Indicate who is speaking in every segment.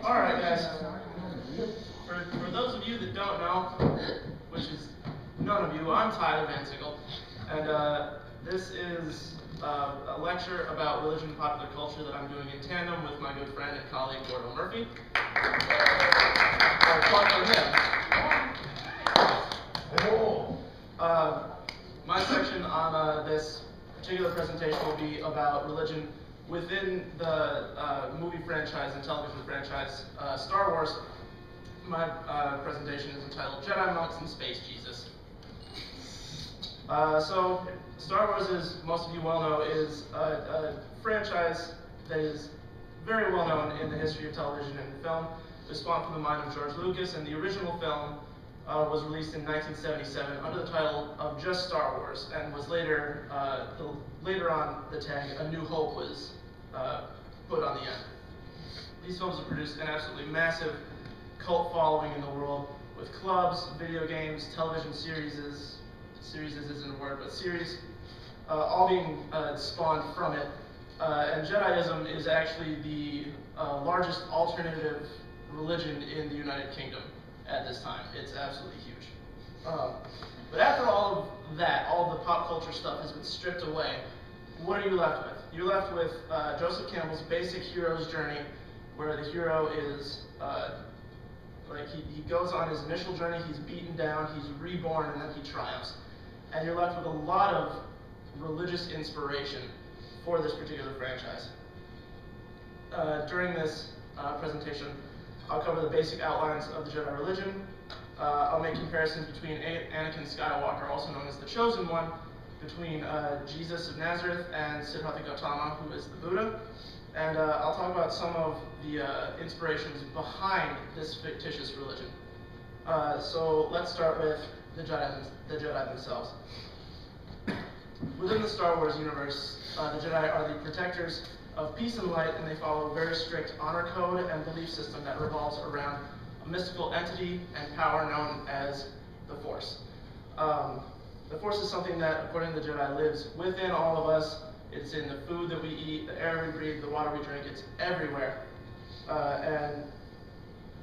Speaker 1: Alright guys, for those of you that don't know, which is none of you, I'm Tyler Van Sickle, and this is a lecture about religion and popular culture that I'm doing in tandem with my good friend and colleague Gordo Murphy. My section on this particular presentation will be about religion within the movie franchise and television franchise Star Wars. My presentation is entitled Jedi Monks and Space Jesus. So Star Wars, as most of you well know, is a franchise that is very well known in the history of television and film. It was spawned from the mind of George Lucas, and the original film was released in 1977 under the title of just Star Wars, and was later, later on the tag A New Hope was put on the end. These films have produced an absolutely massive cult following in the world, with clubs, video games, television series isn't a word, but series, all being spawned from it. And Jediism is actually the largest alternative religion in the United Kingdom at this time. It's absolutely huge. But after all of that, all of the pop culture stuff has been stripped away, what are you left with? You're left with Joseph Campbell's basic hero's journey, where the hero is, he goes on his initial journey, he's beaten down, he's reborn, and then he triumphs. And you're left with a lot of religious inspiration for this particular franchise. During this presentation, I'll cover the basic outlines of the Jedi religion. I'll make comparisons between Anakin Skywalker, also known as the Chosen One, between Jesus of Nazareth and Siddhartha Gautama, who is the Buddha. And I'll talk about some of the inspirations behind this fictitious religion. So let's start with the Jedi themselves. Within the Star Wars universe, the Jedi are the protectors of peace and light, and they follow a very strict honor code and belief system that revolves around a mystical entity and power known as the Force. The Force is something that, according to the Jedi, lives within all of us. It's in the food that we eat, the air we breathe, the water we drink. It's everywhere. And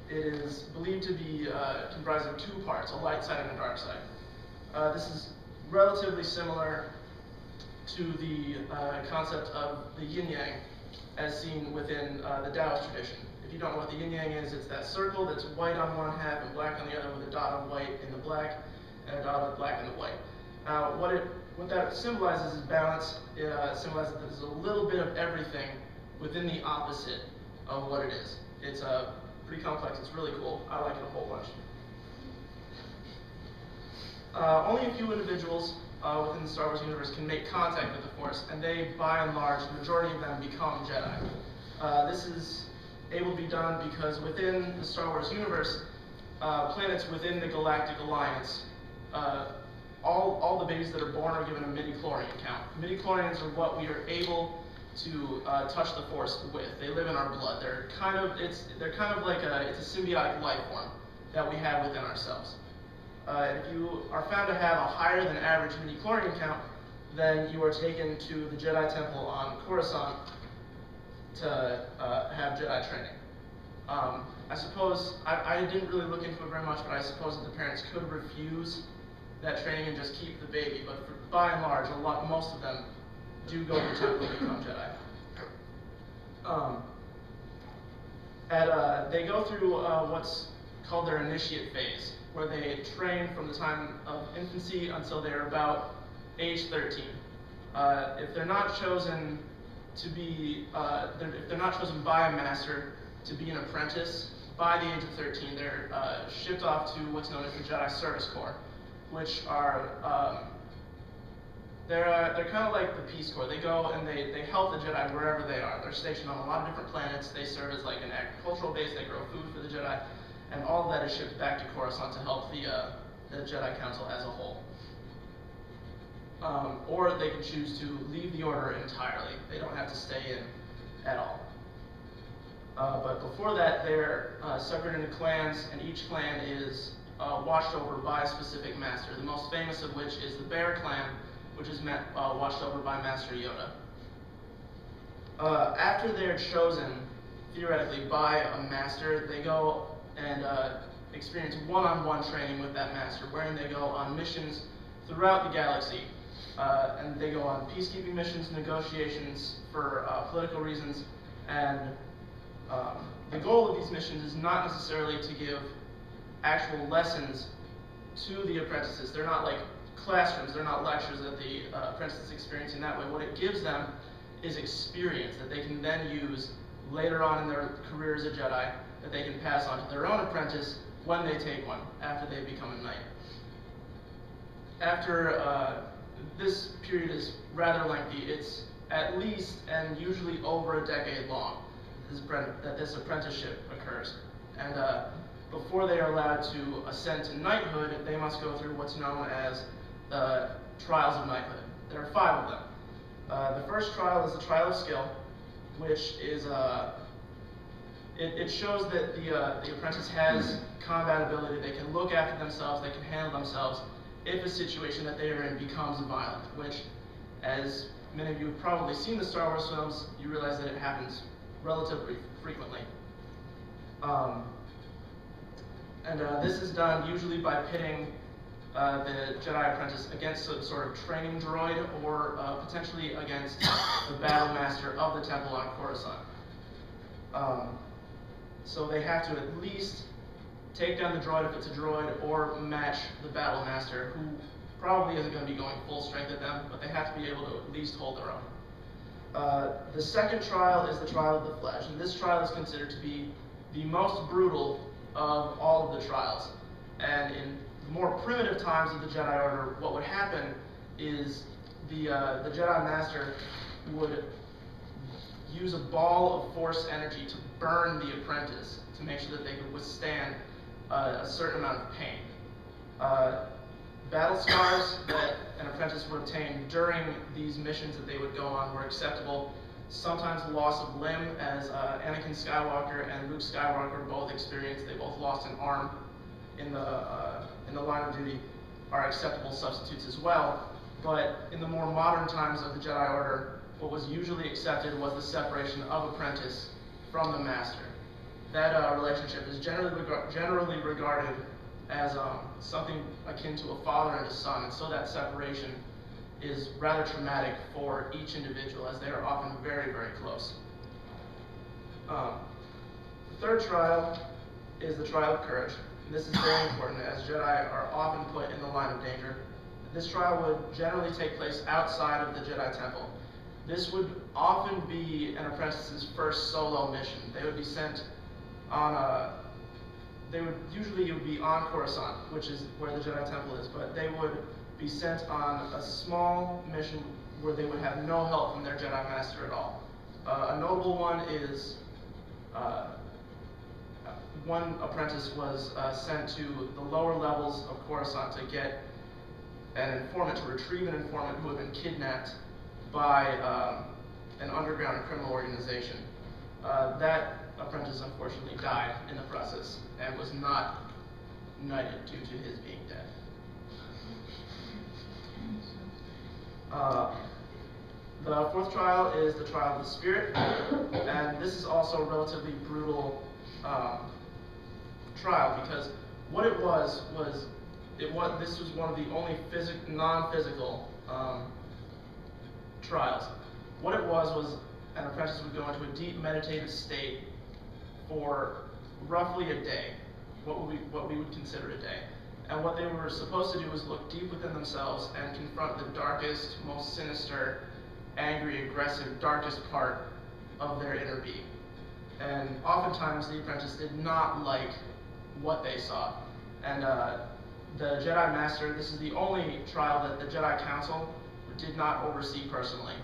Speaker 1: it is believed to be comprised of two parts, a light side and a dark side. This is relatively similar to the concept of the yin-yang as seen within the Taoist tradition. If you don't know what the yin-yang is, it's that circle that's white on one half and black on the other, with a dot of white in the black and a dot of black in the white. Now, what that symbolizes is balance. It symbolizes that there's a little bit of everything within the opposite of what it is. It's pretty complex. It's really cool. I like it a whole bunch. Only a few individuals within the Star Wars universe can make contact with the Force, and they, by and large, the majority of them become Jedi. This is able to be done because within the Star Wars universe, planets within the Galactic Alliance, all the babies that are born are given a midi-chlorian count. Midi-chlorians are what we are able to touch the Force with. They live in our blood. They're kind of like it's a symbiotic life form that we have within ourselves. If you are found to have a higher than average midi-chlorian count, then you are taken to the Jedi Temple on Coruscant to have Jedi training. I suppose, I didn't really look into it very much, but I suppose that the parents could refuse that training and just keep the baby, but by and large, most of them do go to the temple and become Jedi. They go through what's called their initiate phase, where they train from the time of infancy until they're about age 13. If they're not chosen to be, if they're not chosen by a master to be an apprentice, by the age of 13, they're shipped off to what's known as the Jedi Service Corps, which are, they're kind of like the Peace Corps. They go and they help the Jedi wherever they are. They're stationed on a lot of different planets. They serve as like an agricultural base. They grow food for the Jedi. And all of that is shipped back to Coruscant to help the Jedi Council as a whole. Or they can choose to leave the Order entirely. They don't have to stay in at all. But before that, they're separated into clans, and each clan is watched over by a specific master, the most famous of which is the Bear Clan, which is watched over by Master Yoda. After they're chosen theoretically, by a master. They go and experience one-on-one training with that master, wherein they go on missions throughout the galaxy. And they go on peacekeeping missions, negotiations for political reasons, and the goal of these missions is not necessarily to give actual lessons to the apprentices. They're not like classrooms, they're not lectures that the apprentices experience in that way. What it gives them is experience that they can then use later on in their career as a Jedi, that they can pass on to their own apprentice when they take one, after they become a knight. After this period is rather lengthy. It's at least and usually over a decade long that this apprenticeship occurs. And before they are allowed to ascend to knighthood, they must go through what's known as the trials of knighthood. There are 5 of them. The first trial is the trial of skill, which is it shows that the apprentice has combat ability. They can look after themselves, they can handle themselves if a situation that they are in becomes violent, which, as many of you have probably seen the Star Wars films, you realize that it happens relatively frequently. This is done usually by pitting the Jedi apprentice against a sort of training droid, or potentially against the battle master of the temple on Coruscant. So they have to at least take down the droid if it's a droid, or match the battle master, who probably isn't going to be going full strength at them, but they have to be able to at least hold their own. The second trial is the trial of the flesh, and this trial is considered to be the most brutal of all of the trials. And in the more primitive times of the Jedi Order, what would happen is the Jedi Master would use a ball of force energy to burn the apprentice to make sure that they could withstand a certain amount of pain. Battle scars that an apprentice would obtain during these missions that they would go on were acceptable. Sometimes loss of limb, as Anakin Skywalker and Luke Skywalker both experienced. They both lost an arm in the line of duty, are acceptable substitutes as well. But in the more modern times of the Jedi Order, what was usually accepted was the separation of apprentice from the master. That relationship is generally regarded as something akin to a father and a son, and so that separation is rather traumatic for each individual, as they are often very, very close. The third trial is the trial of courage. And this is very important, as Jedi are often put in the line of danger. This trial would generally take place outside of the Jedi Temple. This would often be an apprentice's first solo mission. They would be sent on usually be on Coruscant, which is where the Jedi Temple is, but they would be sent on a small mission where they would have no help from their Jedi Master at all. A notable one is one apprentice was sent to the lower levels of Coruscant to get an informant, to retrieve an informant who had been kidnapped by an underground criminal organization. That apprentice unfortunately died in the process and was not knighted due to his being dead. The fourth trial is the trial of the spirit, and this is also a relatively brutal trial, because what it was this was one of the only non-physical trials. What it was an apprentice would go into a deep meditative state for roughly a day, what we would consider a day. And what they were supposed to do was look deep within themselves and confront the darkest, most sinister, angry, aggressive, darkest part of their inner being. And oftentimes the apprentice did not like what they saw. And the Jedi Master, this is the only trial that the Jedi Council did not oversee personally.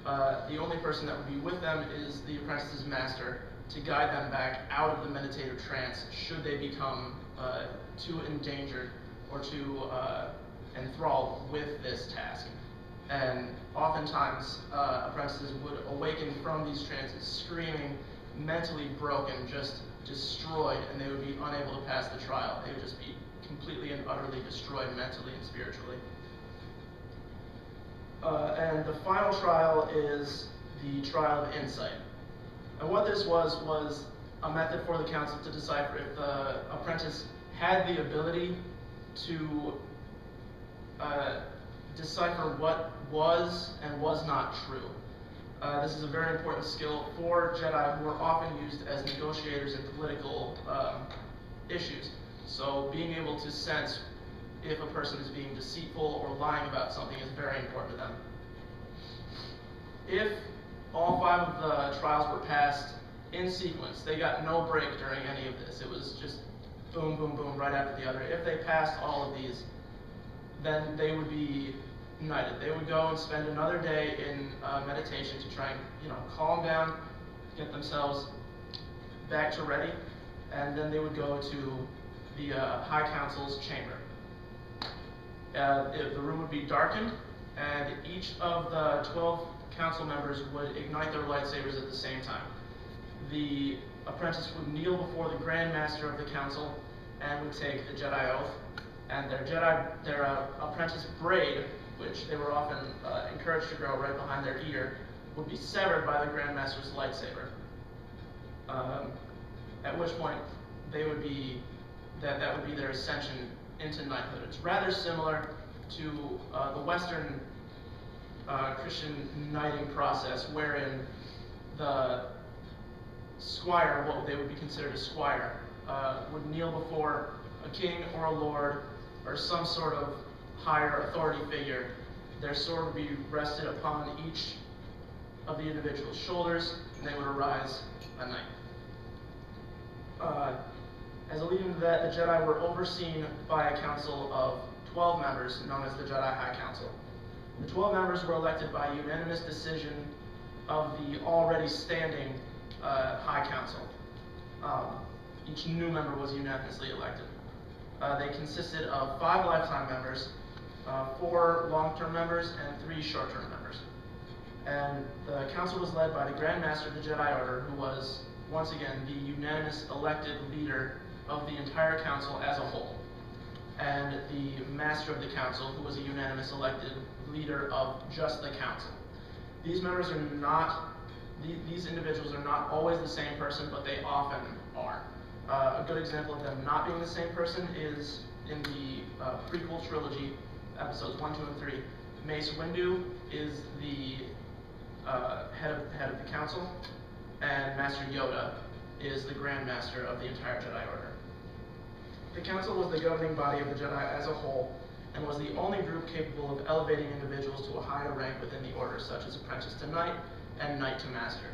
Speaker 1: The only person that would be with them is the apprentice's master, to guide them back out of the meditative trance should they become too endangered or too enthralled with this task. And oftentimes apprentices would awaken from these trances screaming, mentally broken, just destroyed, and they would be unable to pass the trial. They would just be completely and utterly destroyed mentally and spiritually. And the final trial is the trial of insight. And what this was a method for the council to decipher if the apprentice had the ability to decipher what was and was not true. This is a very important skill for Jedi who are often used as negotiators in political issues. So being able to sense if a person is being deceitful or lying about something is very important to them. If all 5 of the trials were passed in sequence, they got no break during any of this. It was just boom, boom, boom, right after the other. If they passed all of these, then they would be knighted. They would go and spend another day in meditation to try and, calm down, get themselves back to ready, and then they would go to the High Council's chamber. The room would be darkened, and each of the 12 council members would ignite their lightsabers at the same time. The apprentice would kneel before the Grand Master of the council and would take the Jedi oath, and their apprentice braid, which they were often encouraged to grow right behind their ear, would be severed by the Grand Master's lightsaber. At which point that would be their ascension into knighthood. It's rather similar to the Western Christian knighting process, wherein the squire, what they would be considered a squire, would kneel before a king or a lord or some sort of higher authority figure. Their sword would be rested upon each of the individual's shoulders, and they would arise a knight. As a leading to that, the Jedi were overseen by a council of 12 members known as the Jedi High Council. The 12 members were elected by unanimous decision of the already standing High Council. Each new member was unanimously elected. They consisted of 5 lifetime members, 4 long-term members, and 3 short-term members. And the council was led by the Grand Master of the Jedi Order, who was, once again, the unanimous elected leader of the entire council as a whole, and the Master of the Council, who was a unanimous elected leader of just the council. These members are not, these individuals are not always the same person, but they often are. A good example of them not being the same person is in the prequel trilogy, episodes 1, 2, and 3. Mace Windu is the head of the council, and Master Yoda is the Grand Master of the entire Jedi Order. The council was the governing body of the Jedi as a whole, and was the only group capable of elevating individuals to a higher rank within the order, such as apprentice to knight and knight to master.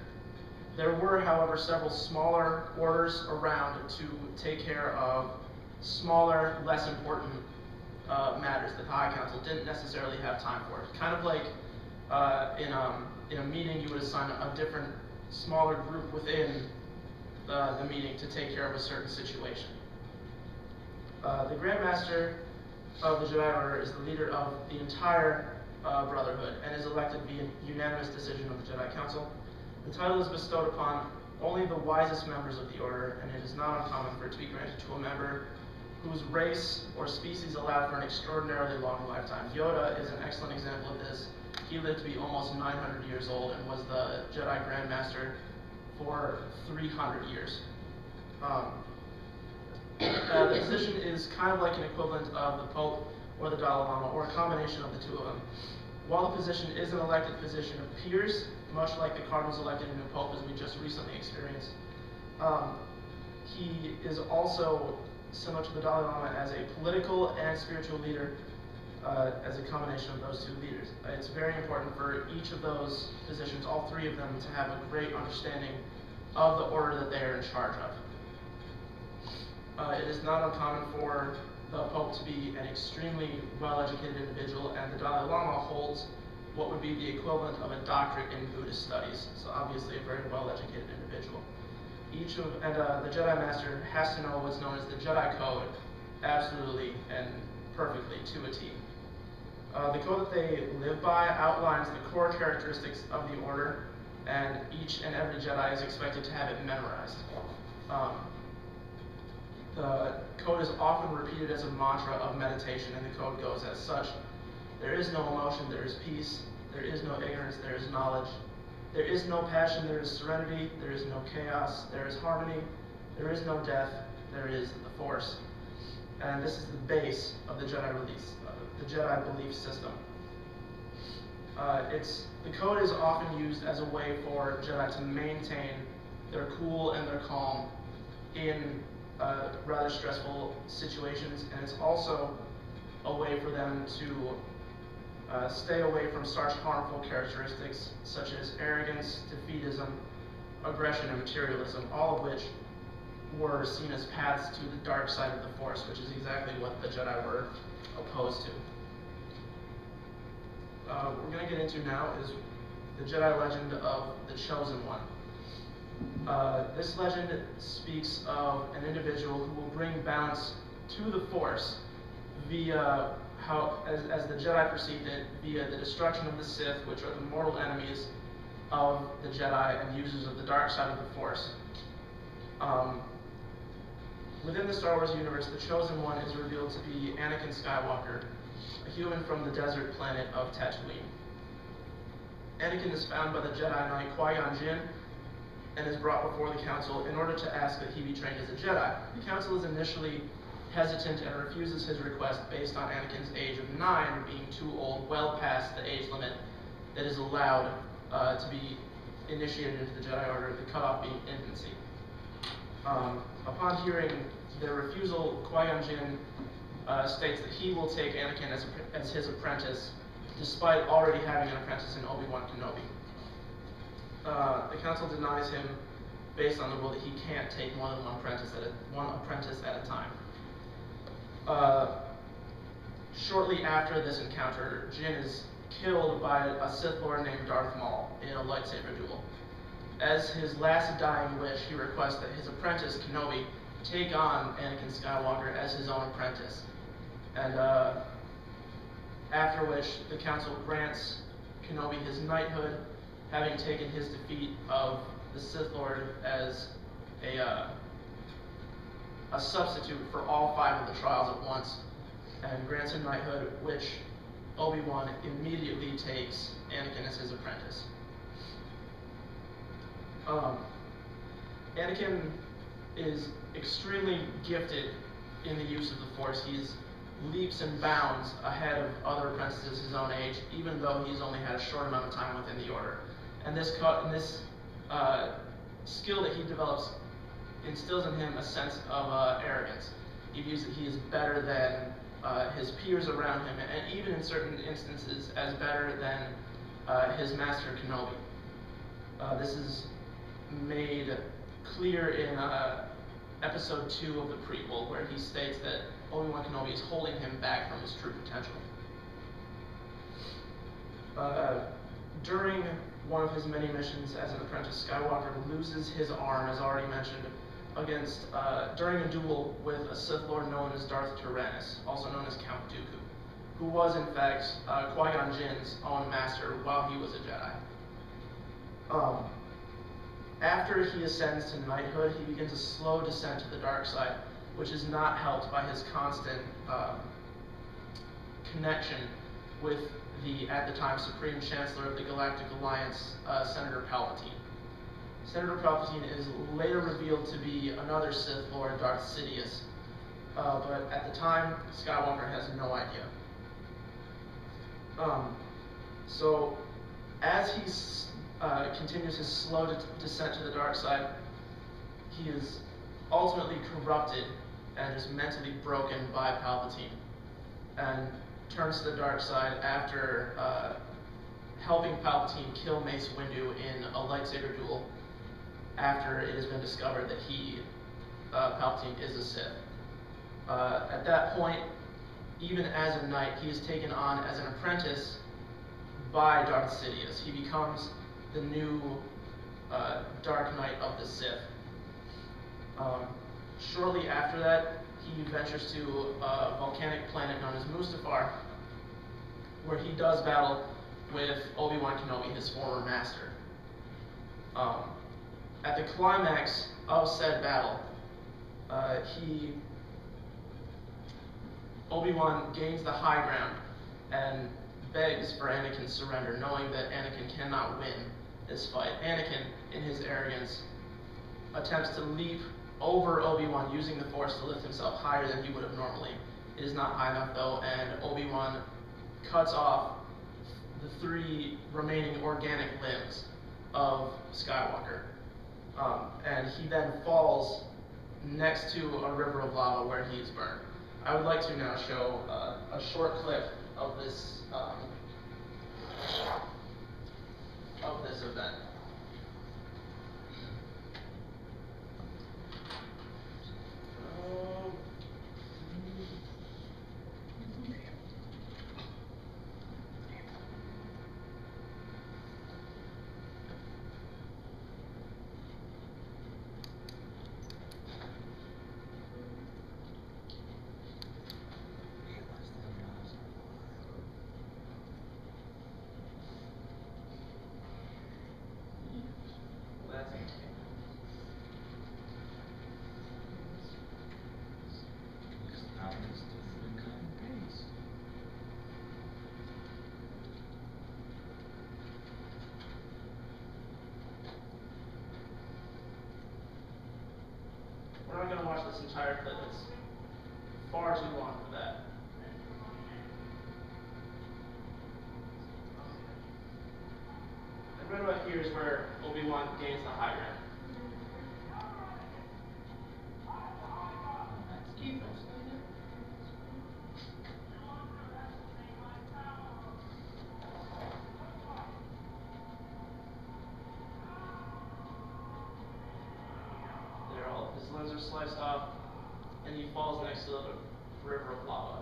Speaker 1: There were, however, several smaller orders around to take care of smaller, less important matters that the High Council didn't necessarily have time for. Kind of like in a meeting, you would assign a different, smaller group within the meeting to take care of a certain situation. The Grand Master of the Jedi Order is the leader of the entire Brotherhood and is elected via unanimous decision of the Jedi Council. The title is bestowed upon only the wisest members of the Order, and it is not uncommon for it to be granted to a member whose race or species allowed for an extraordinarily long lifetime. Yoda is an excellent example of this. He lived to be almost 900 years old and was the Jedi Grand Master for 300 years. The position is kind of like an equivalent of the Pope or the Dalai Lama, or a combination of the two of them. While the position is an elected position, it appears much like the Cardinals elected a new Pope, as we just recently experienced. He is also similar to the Dalai Lama as a political and spiritual leader, as a combination of those two leaders. It's very important for each of those positions, all 3 of them, to have a great understanding of the order that they are in charge of. It is not uncommon for the Pope to be an extremely well-educated individual, and the Dalai Lama holds what would be the equivalent of a doctorate in Buddhist studies, so obviously a very well-educated individual. The Jedi Master has to know what's known as the Jedi Code, absolutely and perfectly to a T. The code that they live by outlines the core characteristics of the Order, and each and every Jedi is expected to have it memorized. The code is often repeated as a mantra of meditation, and the code goes as such: there is no emotion, there is peace; there is no ignorance, there is knowledge; There is no passion, there is serenity, there is no chaos, there is harmony, there is no death, there is the Force. And this is the base of the Jedi belief system. The code is often used as a way for Jedi to maintain their cool and their calm in rather stressful situations, and it's also a way for them to stay away from such harmful characteristics such as arrogance, defeatism, aggression, and materialism, all of which were seen as paths to the dark side of the Force, which is exactly what the Jedi were opposed to. What we're going to get into now is the Jedi legend of the Chosen One. This legend speaks of an individual who will bring balance to the Force via as the Jedi perceived it, via the destruction of the Sith, which are the mortal enemies of the Jedi and users of the dark side of the Force. Within the Star Wars universe, the Chosen One is revealed to be Anakin Skywalker, a human from the desert planet of Tatooine. Anakin is found by the Jedi Knight Qui-Gon Jinn and is brought before the Council in order to ask that he be trained as a Jedi. The Council is initially hesitant and refuses his request based on Anakin's age of 9 being too old, well past the age limit that is allowed to be initiated into the Jedi Order, the cutoff being infancy. Upon hearing their refusal, Qui-Gon Jinn states that he will take Anakin as his apprentice, despite already having an apprentice in Obi-Wan Kenobi. The Council denies him based on the rule that he can't take more than one apprentice at a time. Shortly after this encounter, Jinn is killed by a Sith Lord named Darth Maul in a lightsaber duel. As his last dying wish, he requests that his apprentice, Kenobi, take on Anakin Skywalker as his own apprentice. And after which, the Council grants Kenobi his knighthood, having taken his defeat of the Sith Lord as a substitute for all 5 of the trials at once, and grants him knighthood, which Obi-Wan immediately takes Anakin as his apprentice. Anakin is extremely gifted in the use of the Force. He's leaps and bounds ahead of other apprentices his own age, even though he's only had a short amount of time within the Order. And this skill that he develops instills in him a sense of arrogance. He views that he is better than his peers around him, and even in certain instances as better than his master Kenobi. This is made clear in Episode 2 of the prequel, where he states that Obi-Wan Kenobi is holding him back from his true potential. During one of his many missions as an apprentice, Skywalker loses his arm, as already mentioned, during a duel with a Sith Lord known as Darth Tyrannus, also known as Count Dooku, who was in fact Qui-Gon Jinn's own master while he was a Jedi. After he ascends to knighthood, he begins a slow descent to the dark side, which is not helped by his constant connection with the, at the time, Supreme Chancellor of the Galactic Alliance, Senator Palpatine. Senator Palpatine is later revealed to be another Sith Lord, Darth Sidious, but at the time, Skywalker has no idea. So, as he continues his slow descent to the dark side, he is ultimately corrupted and is mentally broken by Palpatine, and turns to the dark side after helping Palpatine kill Mace Windu in a lightsaber duel after it has been discovered that Palpatine is a Sith. At that point, even as a knight, he is taken on as an apprentice by Darth Sidious. He becomes the new Dark Knight of the Sith. Shortly after that, he ventures to a volcanic planet known as Mustafar, where he does battle with Obi-Wan Kenobi, his former master. At the climax of said battle, Obi-Wan gains the high ground and begs for Anakin's surrender, knowing that Anakin cannot win this fight. Anakin, in his arrogance, attempts to leap over Obi-Wan using the Force to lift himself higher than he would have normally. It is not high enough though, and Obi-Wan cuts off the 3 remaining organic limbs of Skywalker. And he then falls next to a river of lava where he is burned. I would like to now show a short clip of this event. We're not going to watch this entire clip. It's far too long for that. And right about here is where Obi-Wan gains the high ground. His limbs are sliced off, and he falls next to the river of lava.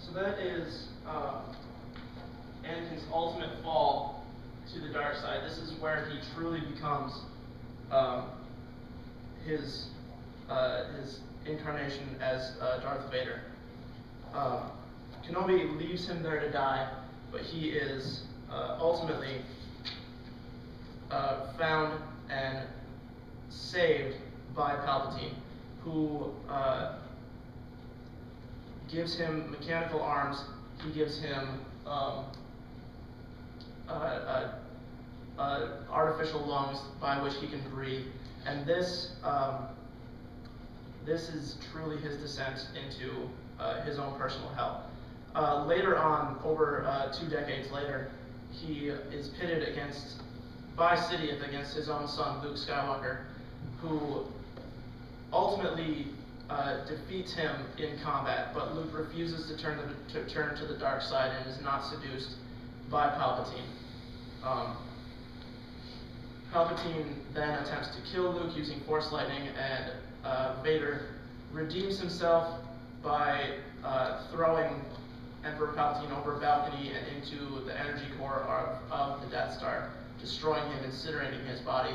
Speaker 1: So that is Anakin's ultimate fall to the dark side. This is where he truly becomes his incarnation as Darth Vader. Kenobi leaves him there to die, but he is ultimately found and saved by Palpatine, who gives him mechanical arms. He gives him artificial lungs by which he can breathe, and this is truly his descent into his own personal hell. Later on, over 2 decades later, he is pitted by Sidious against his own son, Luke Skywalker, who ultimately defeats him in combat, but Luke refuses to turn to the dark side and is not seduced by Palpatine. Palpatine then attempts to kill Luke using Force lightning, and Vader redeems himself by throwing Emperor Palpatine over a balcony and into the energy core of the Death Star, destroying him, incinerating his body,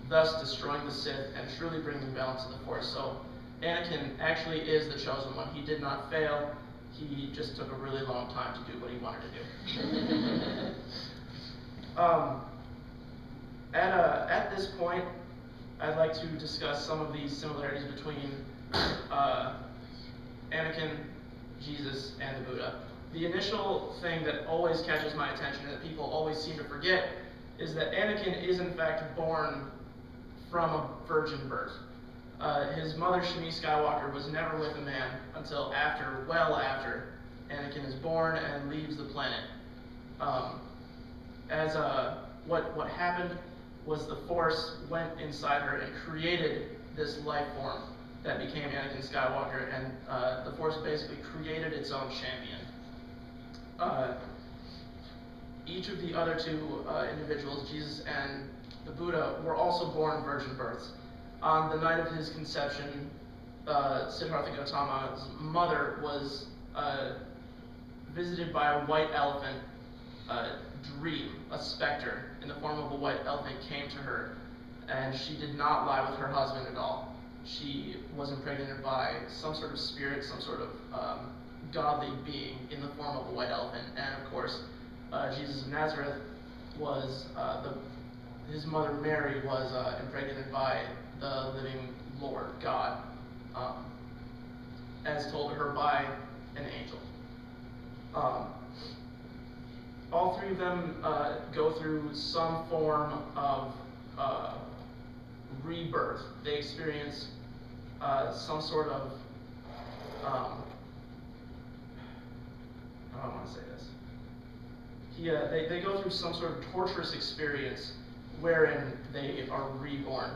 Speaker 1: thus destroying the Sith and truly bringing balance to the Force. So Anakin actually is the chosen one. He did not fail. He just took a really long time to do what he wanted to do. At this point, I'd like to discuss some of these similarities between Anakin, Jesus, and the Buddha. The initial thing that always catches my attention and that people always seem to forget is that Anakin is in fact born from a virgin birth. His mother, Shmi Skywalker, was never with a man until well after Anakin is born and leaves the planet. What happened was the Force went inside her and created this life form that became Anakin Skywalker, and the Force basically created its own champion. Each of the other two individuals, Jesus and the Buddha, were also born virgin births. On the night of his conception, Siddhartha Gautama's mother was visited by a white elephant dream. A specter in the form of a white elephant came to her, and she did not lie with her husband at all. She was impregnated by some sort of spirit, some sort of godly being in the form of a white elephant. And of course, Jesus of Nazareth was, his mother Mary was impregnated by the living Lord God, as told to her by an angel. All three of them go through some form of rebirth. They experience some sort of, how do I want to say this? They go through some sort of torturous experience wherein they are reborn.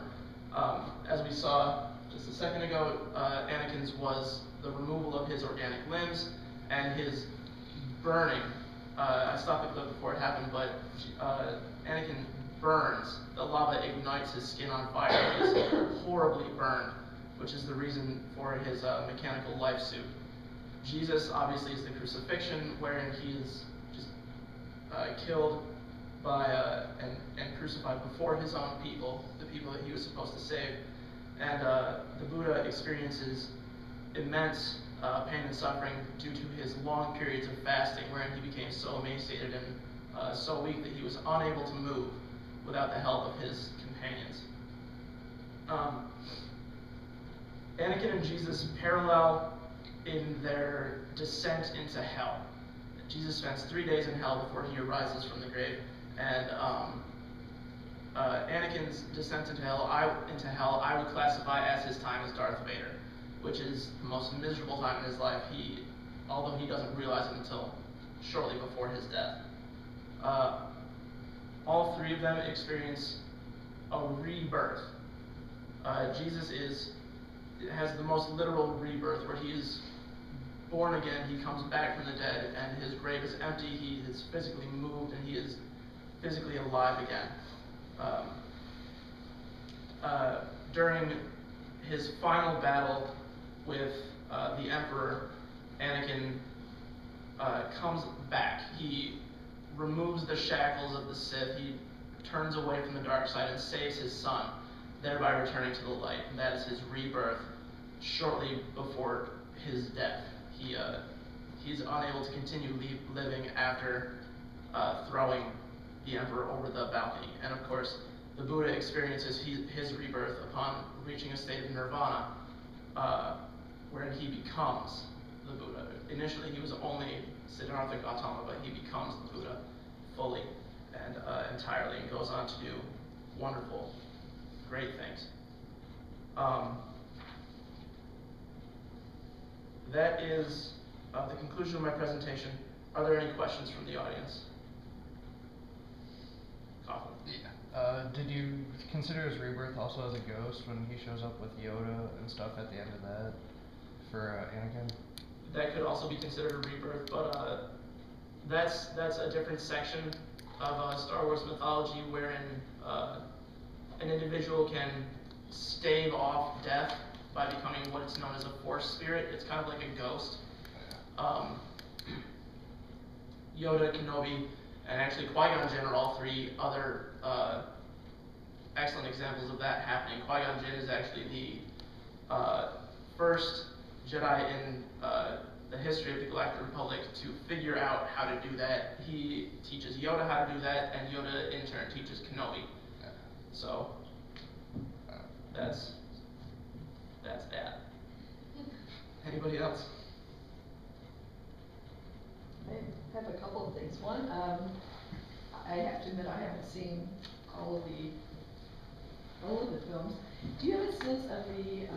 Speaker 1: As we saw just a second ago, Anakin's was the removal of his organic limbs and his burning. I stopped the clip before it happened, but Anakin burns. The lava ignites his skin on fire. He is horribly burned, which is the reason for his mechanical life suit. Jesus obviously is the crucifixion, wherein he is just killed by and crucified before his own people, the people that he was supposed to save. And the Buddha experiences immense pain and suffering due to his long periods of fasting, wherein he became so emaciated and so weak that he was unable to move without the help of his companions. Anakin and Jesus parallel in their descent into hell. Jesus spends 3 days in hell before he arises from the grave, and Anakin's descent into hell, I would classify as his time as Darth Vader, which is the most miserable time in his life. Although he doesn't realize it until shortly before his death. All three of them experience a rebirth. Jesus has the most literal rebirth, where he is born again. He comes back from the dead, and his grave is empty. He is physically moved, and he is physically alive again. During his final battle with the Emperor, Anakin comes back. He removes the shackles of the Sith. He turns away from the dark side and saves his son, thereby returning to the light. And that is his rebirth shortly before his death. He's unable to continue living after throwing the Emperor over the balcony. And of course, the Buddha experiences his rebirth upon reaching a state of nirvana, wherein he becomes the Buddha. Initially, he was only Siddhartha Gautama, but he becomes the Buddha fully and entirely, and goes on to do wonderful, great things. That is the conclusion of my presentation. Are there any questions from the audience? Coughlin.
Speaker 2: Yeah. Did you consider his rebirth also as a ghost when he shows up with Yoda and stuff at the end of that for Anakin?
Speaker 1: That could also be considered a rebirth, but that's a different section of Star Wars mythology, wherein an individual can stave off death by becoming what is known as a Force spirit. It's kind of like a ghost. Yoda, Kenobi, and actually Qui-Gon Jinn are all three other excellent examples of that happening. Qui-Gon Jinn is actually the first Jedi in the history of the Galactic Republic to figure out how to do that. He teaches Yoda how to do that, and Yoda in turn teaches Kenobi. So that's that. Anybody else?
Speaker 3: I have a couple of things. One, I have to admit I haven't seen all of the films. Do you have a sense of the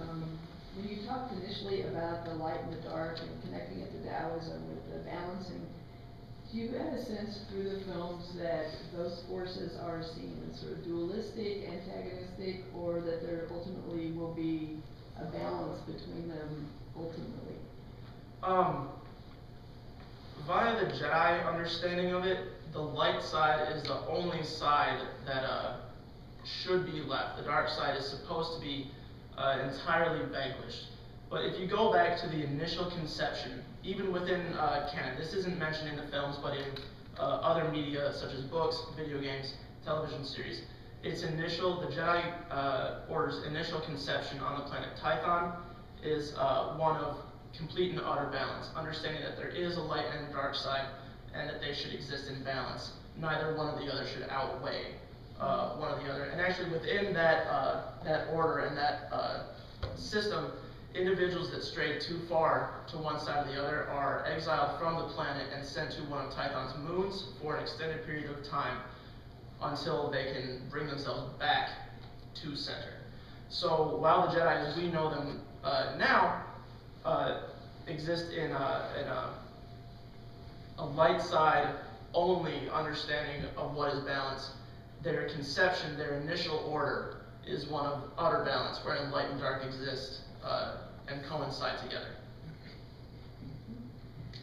Speaker 3: when you talked initially about the light and the dark and connecting it to Taoism with the balancing, do you have a sense through the films that those forces are seen as sort of dualistic, antagonistic, or that there ultimately will be a balance between them ultimately?
Speaker 1: Via the Jedi understanding of it, the light side is the only side that should be left. The dark side is supposed to be entirely vanquished. But if you go back to the initial conception, even within canon, this isn't mentioned in the films, but in other media such as books, video games, television series, the Jedi Order's initial conception on the planet Tython is one of complete and utter balance, understanding that there is a light and a dark side, and that they should exist in balance. Neither one or the other should outweigh one or the other. And actually within that order and that system, individuals that stray too far to one side or the other are exiled from the planet and sent to one of Tython's moons for an extended period of time until they can bring themselves back to center. So while the Jedi, as we know them now, exist in a light side only understanding of what is balance, their conception, their initial order, is one of utter balance, wherein light and dark exist and coincide together.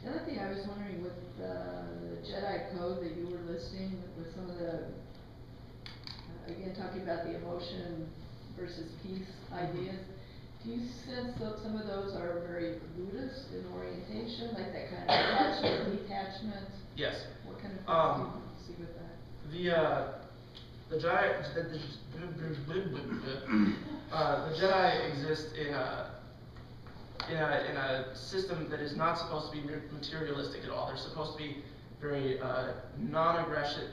Speaker 3: The other thing I was wondering with the Jedi code that you were listing, with some of the, again, talking about the emotion versus peace ideas, do you sense that some of those are very Buddhist in orientation, like that kind of attachment, detachment?
Speaker 1: Yes.
Speaker 3: What kind of things do you see with that?
Speaker 1: The Jedi exist in a system that is not supposed to be materialistic at all. They're supposed to be very non-aggressive.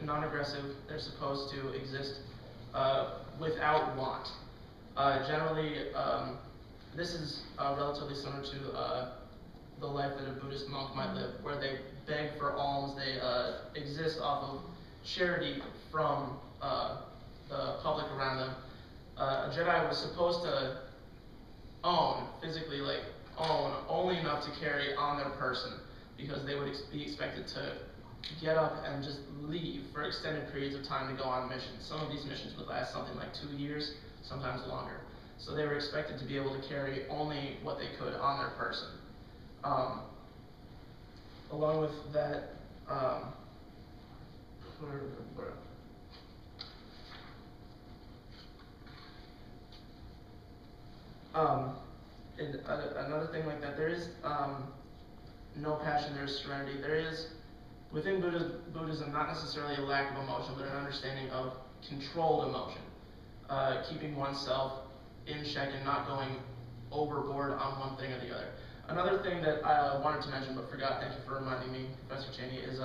Speaker 1: They're supposed to exist without want. Generally, this is relatively similar to the life that a Buddhist monk might live, where they beg for alms. They exist off of charity from the public around them. A Jedi was supposed to physically own only enough to carry on their person, because they would be expected to get up and just leave for extended periods of time to go on missions. Some of these missions would last something like 2 years, sometimes longer. So they were expected to be able to carry only what they could on their person. Along with that, and another thing like that, there is no passion, there is serenity. There is, within Buddhism, not necessarily a lack of emotion, but an understanding of controlled emotion, keeping oneself in check and not going overboard on one thing or the other. Another thing that I wanted to mention but forgot, thank you for reminding me, Professor Cheney, is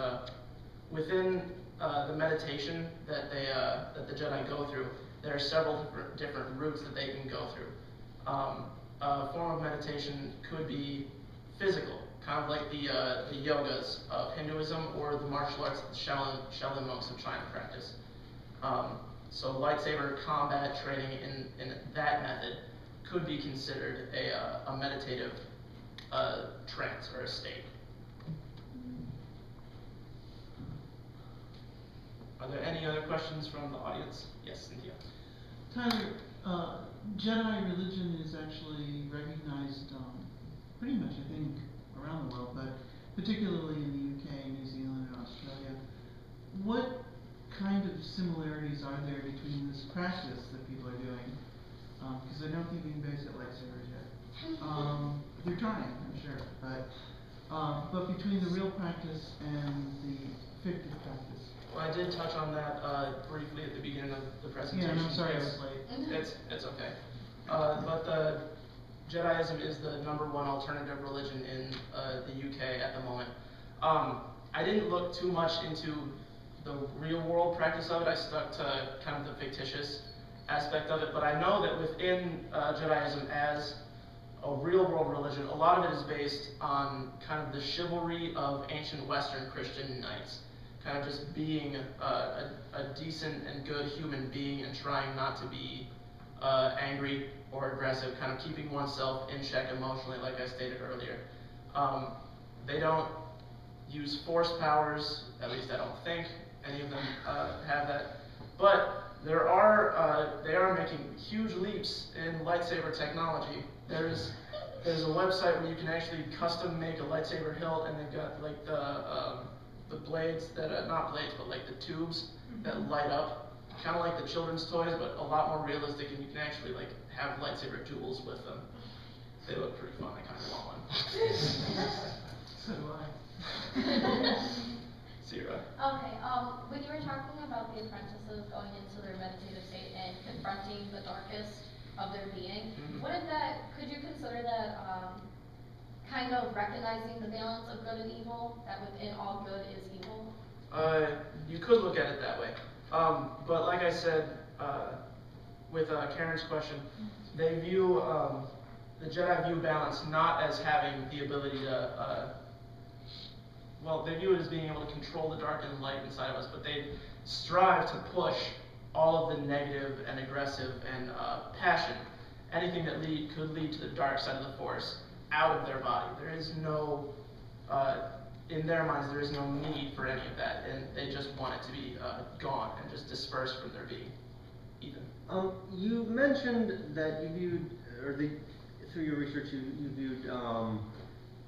Speaker 1: within the meditation that the Jedi go through, there are several different routes that they can go through. A form of meditation could be physical, kind of like the yogas of Hinduism or the martial arts that the Shaolin monks of China practice. So lightsaber combat training in that method could be considered a meditative trance or a state. Are there any other questions from the audience? Yes, Cynthia.
Speaker 4: Tyler, Jedi religion is actually recognized pretty much, I think, around the world, but particularly in the UK, New Zealand, and Australia. What kind of similarities are there between this practice that people are doing? Because I don't think you can base it lightsabers yet. They're trying, I'm sure, but between the real practice and the fictive practice.
Speaker 1: Well, I did touch on that briefly at the beginning of the presentation.
Speaker 4: Yeah, I'm sorry I was late.
Speaker 1: It's okay. But the Jediism is the #1 alternative religion in the UK at the moment. I didn't look too much into the real world practice of it. I stuck to kind of the fictitious aspect of it, but I know that within Jediism as a real world religion, a lot of it is based on kind of the chivalry of ancient Western Christian knights, kind of just being a decent and good human being and trying not to be angry or aggressive, kind of keeping oneself in check emotionally, like I stated earlier. They don't use force powers, at least I don't think any of them have that, but they are making huge leaps in lightsaber technology. There's a website where you can actually custom make a lightsaber hilt, and they've got like the blades that not blades, but like the tubes that light up, kind of like the children's toys, but a lot more realistic, and you can actually like have lightsaber duels with them. They look pretty fun. I kind of want one.
Speaker 4: So do I.
Speaker 1: Sierra.
Speaker 5: Okay, when you were talking about the apprentices going into their meditative state and confronting the darkest of their being, could you consider that kind of recognizing the balance of good and evil, that within all good is evil?
Speaker 1: You could look at it that way. But like I said, with Karen's question, they view, the Jedi view balance not as having the ability to, well, they view it as being able to control the dark and light inside of us, but they strive to push all of the negative and aggressive and passion, anything that could lead to the dark side of the Force, out of their body. There is no, in their minds, there is no need for any of that, and they just want it to be gone and just dispersed from their being. Ethan.
Speaker 6: You mentioned that you viewed, through your research, you viewed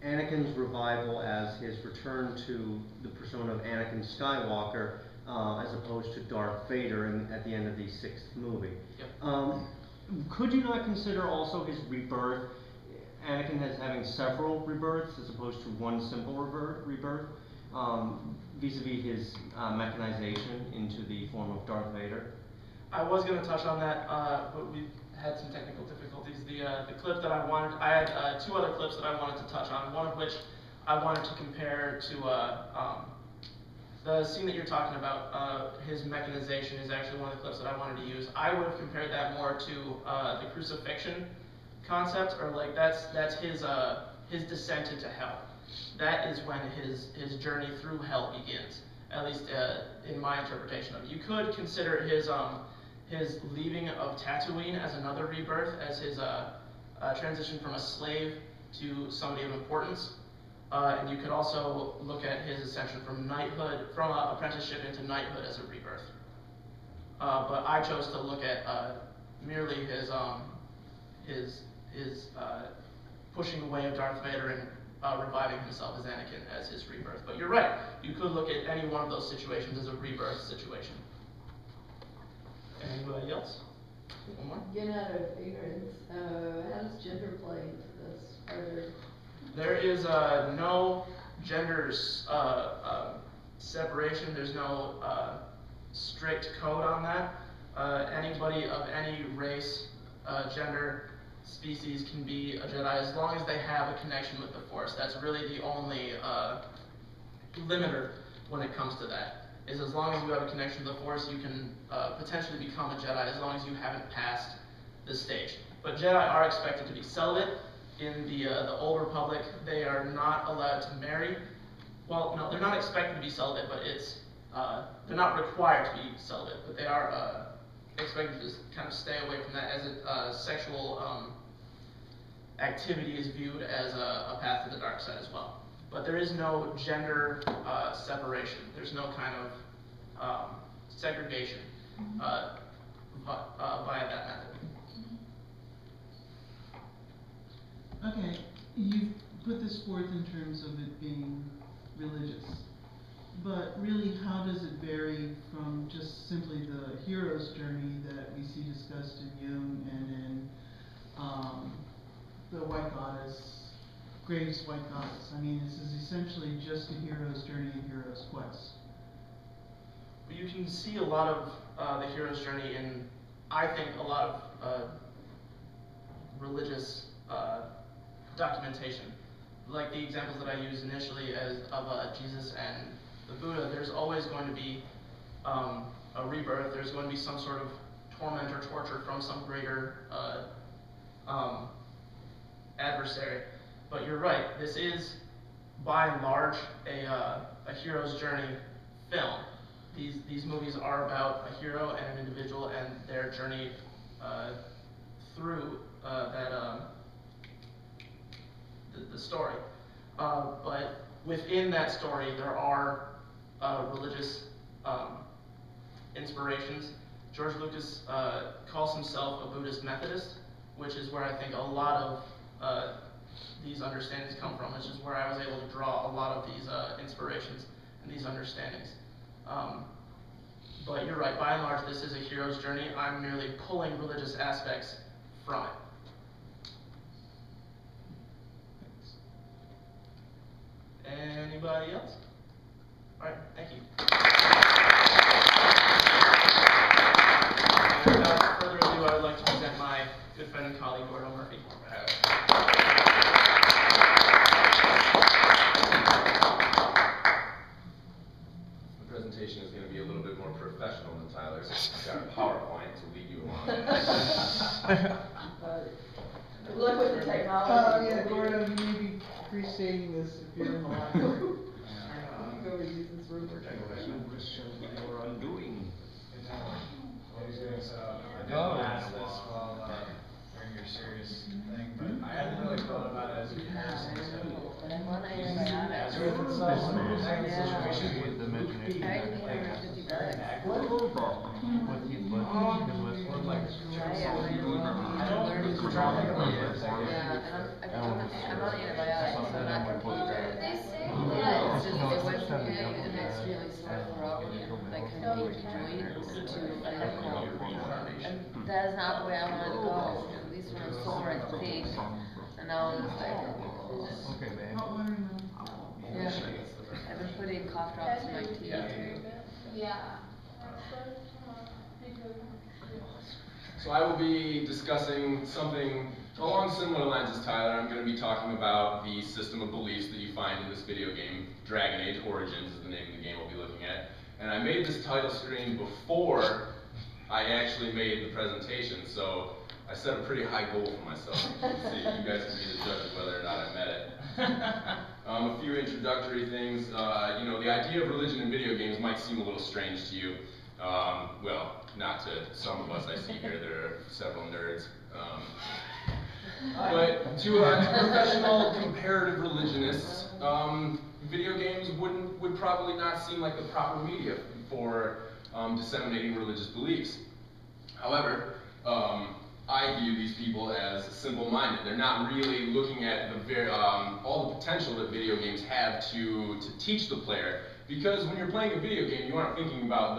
Speaker 6: Anakin's revival as his return to the persona of Anakin Skywalker, as opposed to Darth Vader at the end of the 6th movie.
Speaker 1: Yep.
Speaker 6: Could you not consider also his rebirth, Anakin as having several rebirths as opposed to one simple rebirth, vis-a-vis his mechanization into the form of Darth Vader?
Speaker 1: I was going to touch on that, but we had some technical difficulties. The clip that I had 2 other clips that I wanted to touch on, one of which I wanted to compare to the scene that you're talking about. His mechanization is actually one of the clips that I wanted to use. I would have compared that more to the crucifixion concept, or like that's his descent into hell. That is when his journey through hell begins, at least in my interpretation of it. You could consider his leaving of Tatooine as another rebirth, as his transition from a slave to somebody of importance. And you could also look at his ascension from knighthood, from apprenticeship into knighthood as a rebirth. But I chose to look at merely his pushing away of Darth Vader and reviving himself as Anakin as his rebirth. But you're right, you could look at any one of those situations as a rebirth situation. Anybody else? One more?
Speaker 3: Get out of ignorance. How does gender play into this?
Speaker 1: There is no gender separation. There's no strict code on that. Anybody of any race, gender, species can be a Jedi as long as they have a connection with the Force. That's really the only limiter when it comes to that. Is as long as you have a connection to the Force, you can potentially become a Jedi as long as you haven't passed the stage. But Jedi are expected to be celibate. In the Old Republic, they are not allowed to marry. Well, no, they're not expected to be celibate, but they're not required to be celibate, but they are expected to just kind of stay away from that, as sexual activity is viewed as a path to the dark side as well. But there is no gender separation. There's no kind of segregation via that method.
Speaker 4: Okay, you put this forth in terms of it being religious, but really how does it vary from just simply the hero's journey that we see discussed in Jung and in the White Goddess, Graves' White Goddess? I mean, this is essentially just a hero's journey and hero's quest.
Speaker 1: You can see a lot of the hero's journey in, I think, a lot of religious documentation. Like the examples that I used initially of Jesus and the Buddha, there's always going to be a rebirth. There's going to be some sort of torment or torture from some greater adversary. But you're right, this is by and large a hero's journey film. These movies are about a hero and an individual and their journey through the story. But within that story, there are religious inspirations. George Lucas calls himself a Buddhist Methodist, which is where I think a lot of these understandings come from, which is where I was able to draw a lot of these inspirations and these understandings. But you're right, by and large, this is a hero's journey. I'm merely pulling religious aspects from it. Anybody else? All right, thank you. And without further ado, I would like to present my good friend and colleague, Gordo Murphy.
Speaker 7: The presentation is going to be a little bit more professional than Tyler's. I've got a PowerPoint to lead you along.
Speaker 3: Good luck with the technology.
Speaker 4: Yeah, Gordo, you may be restating this if you're in the library.
Speaker 3: Go use this rubric.
Speaker 8: Your undoing.
Speaker 9: Well, he's getting set up. I did
Speaker 2: Oh.
Speaker 9: ask this while during your serious thing, but I hadn't really thought about it as a comparison.
Speaker 10: But I want to
Speaker 9: As
Speaker 10: antibiotics.
Speaker 9: with itself, in the
Speaker 10: Yeah.
Speaker 9: situation,
Speaker 2: With the imagination.
Speaker 10: I already gave her 50 bucks.
Speaker 2: With Heath Ledger, because with
Speaker 10: Right, I learned to draw like a yeah, and I'm on antibiotics, so I'm not confused.
Speaker 5: They say
Speaker 10: Yeah,
Speaker 5: that
Speaker 10: it's just, it went from being an extremely sore throat, like kind of achy joint, to a head cold. And that is not the way I want it to go. At least when I'm sore, it's pain. And now it's like,
Speaker 2: okay, babe.
Speaker 10: yeah. I've been putting cough drops in my tea.
Speaker 5: Yeah.
Speaker 7: So I will be discussing something along similar lines as Tyler. I'm going to be talking about the system of beliefs that you find in this video game. Dragon Age Origins is the name of the game we'll be looking at. And I made this title screen before I actually made the presentation, so I set a pretty high goal for myself. See, you guys can be the judge of whether or not I met it. A few introductory things. You know, the idea of religion in video games might seem a little strange to you. Well, not to some of us I see here. There are several nerds. But to professional comparative religionists, video games would probably not seem like the proper media for disseminating religious beliefs. However, I view these people as simple-minded. They're not really looking at all the potential that video games have to teach the player. Because when you're playing a video game, you aren't thinking about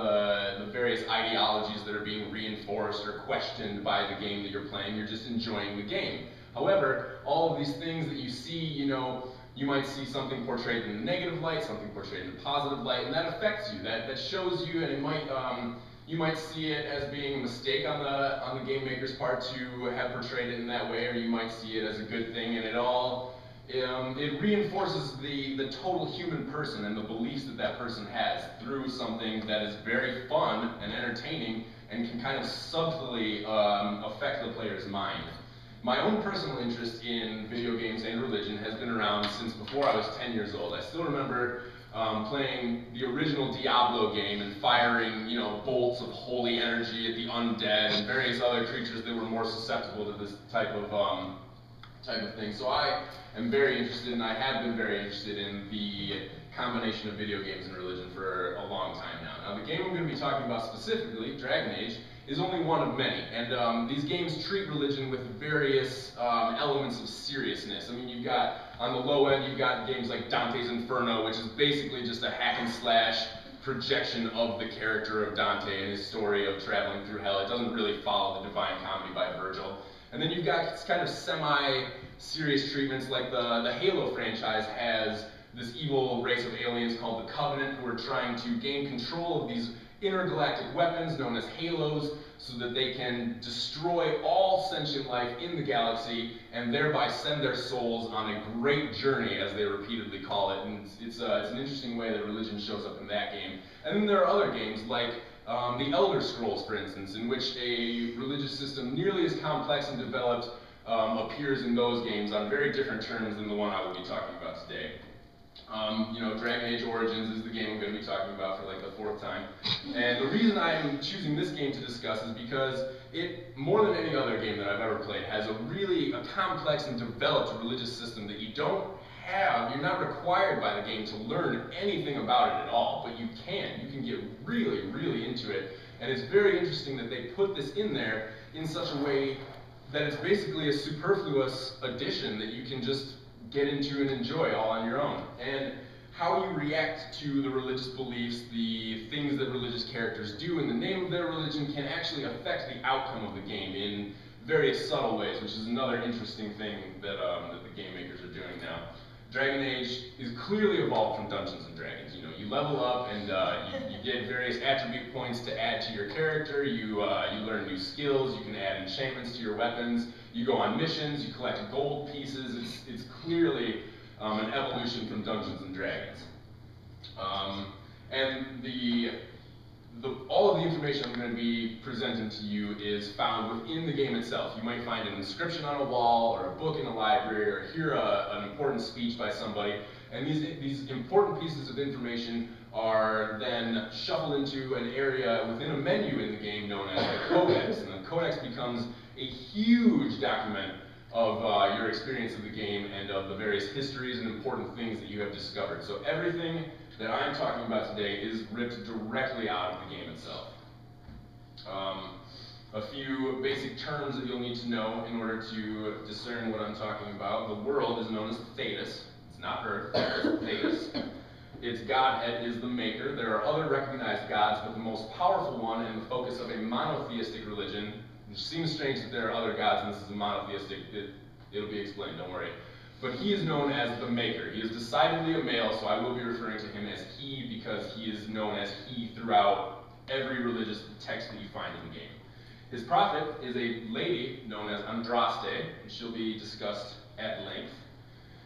Speaker 7: the various ideologies that are being reinforced or questioned by the game that you're playing. You're just enjoying the game. However, all of these things that you see, you know, you might see something portrayed in a negative light, something portrayed in a positive light, and that affects you. That shows you, and it might you might see it as being a mistake on the game maker's part to have portrayed it in that way, or you might see it as a good thing, and it reinforces the total human person and the beliefs that person has through something that is very fun and entertaining and can kind of subtly affect the player's mind. My own personal interest in video games and religion has been around since before I was 10 years old. I still remember playing the original Diablo game and firing, you know, bolts of holy energy at the undead and various other creatures that were more susceptible to this type of thing. So I am very interested, and I have been very interested in the combination of video games and religion for a long time now. Now, the game I'm going to be talking about specifically, Dragon Age, is only one of many, and these games treat religion with various elements of seriousness. I mean, you've got, on the low end, you've got games like Dante's Inferno, which is basically just a hack and slash projection of the character of Dante and his story of traveling through hell. It doesn't really follow the Divine Comedy by Virgil. And then you've got kind of semi-serious treatments like the Halo franchise has this evil race of aliens called the Covenant who are trying to gain control of these intergalactic weapons known as halos so that they can destroy all sentient life in the galaxy and thereby send their souls on a great journey, as they repeatedly call it. And it's an interesting way that religion shows up in that game. And then there are other games like the Elder Scrolls, for instance, in which a religious system nearly as complex and developed appears in those games on very different terms than the one I will be talking about today. You know, Dragon Age Origins is the game I'm going to be talking about for like the 4th time. And the reason I'm choosing this game to discuss is because it, more than any other game that I've ever played, has a complex and developed religious system that you don't have. You're not required by the game to learn anything about it at all, but you can. You can get really, really into it And it's very interesting that they put this in there in such a way that it's basically a superfluous addition that you can just get into and enjoy all on your own. And how you react to the religious beliefs, the things that religious characters do in the name of their religion can actually affect the outcome of the game in various subtle ways, which is another interesting thing that, that the game makers are doing now. Dragon Age is clearly evolved from Dungeons and Dragons. You know, you level up and you get various attribute points to add to your character. You learn new skills. You can add enchantments to your weapons. You go on missions. You collect gold pieces. It's clearly an evolution from Dungeons and Dragons. And all of the information I'm going to be presenting to you is found within the game itself. You might find an inscription on a wall, or a book in a library, or hear an important speech by somebody. And these important pieces of information are then shuffled into an area within a menu in the game known as the Codex. And the Codex becomes a huge document of your experience of the game and of the various histories and important things that you have discovered. So everything that I'm talking about today is ripped directly out of the game itself. A few basic terms that you'll need to know in order to discern what I'm talking about. The world is known as Thetis. It's not Earth, it's Thetis. Its godhead is the Maker. There are other recognized gods, but the most powerful one and the focus of a monotheistic religion, which seems strange that there are other gods and this is a monotheistic, it'll be explained, don't worry. But he is known as the Maker. He is decidedly a male, so I will be referring to him as he because he is known as he throughout every religious text that you find in the game. His prophet is a lady known as Andraste, and she'll be discussed at length.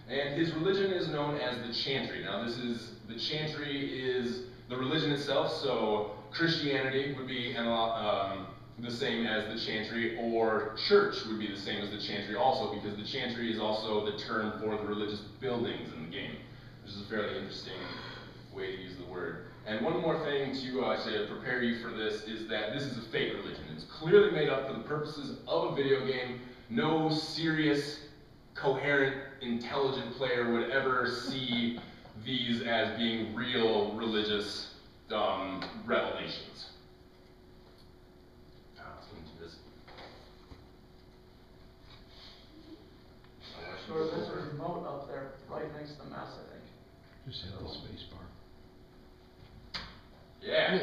Speaker 7: And his religion is known as the Chantry. Now the Chantry is the religion itself, so Christianity would be the same as the Chantry, or church would be the same as the Chantry also, because the Chantry is also the term for the religious buildings in the game, which is a fairly interesting way to use the word. And one more thing to prepare you for this is that this is a fake religion. It's clearly made up for the purposes of a video game. No serious, coherent, intelligent player would ever see these as being real religious revelations.
Speaker 1: Sure, there's a remote up there right next to the mouse, I think.
Speaker 8: Just hit the space bar.
Speaker 7: Yeah.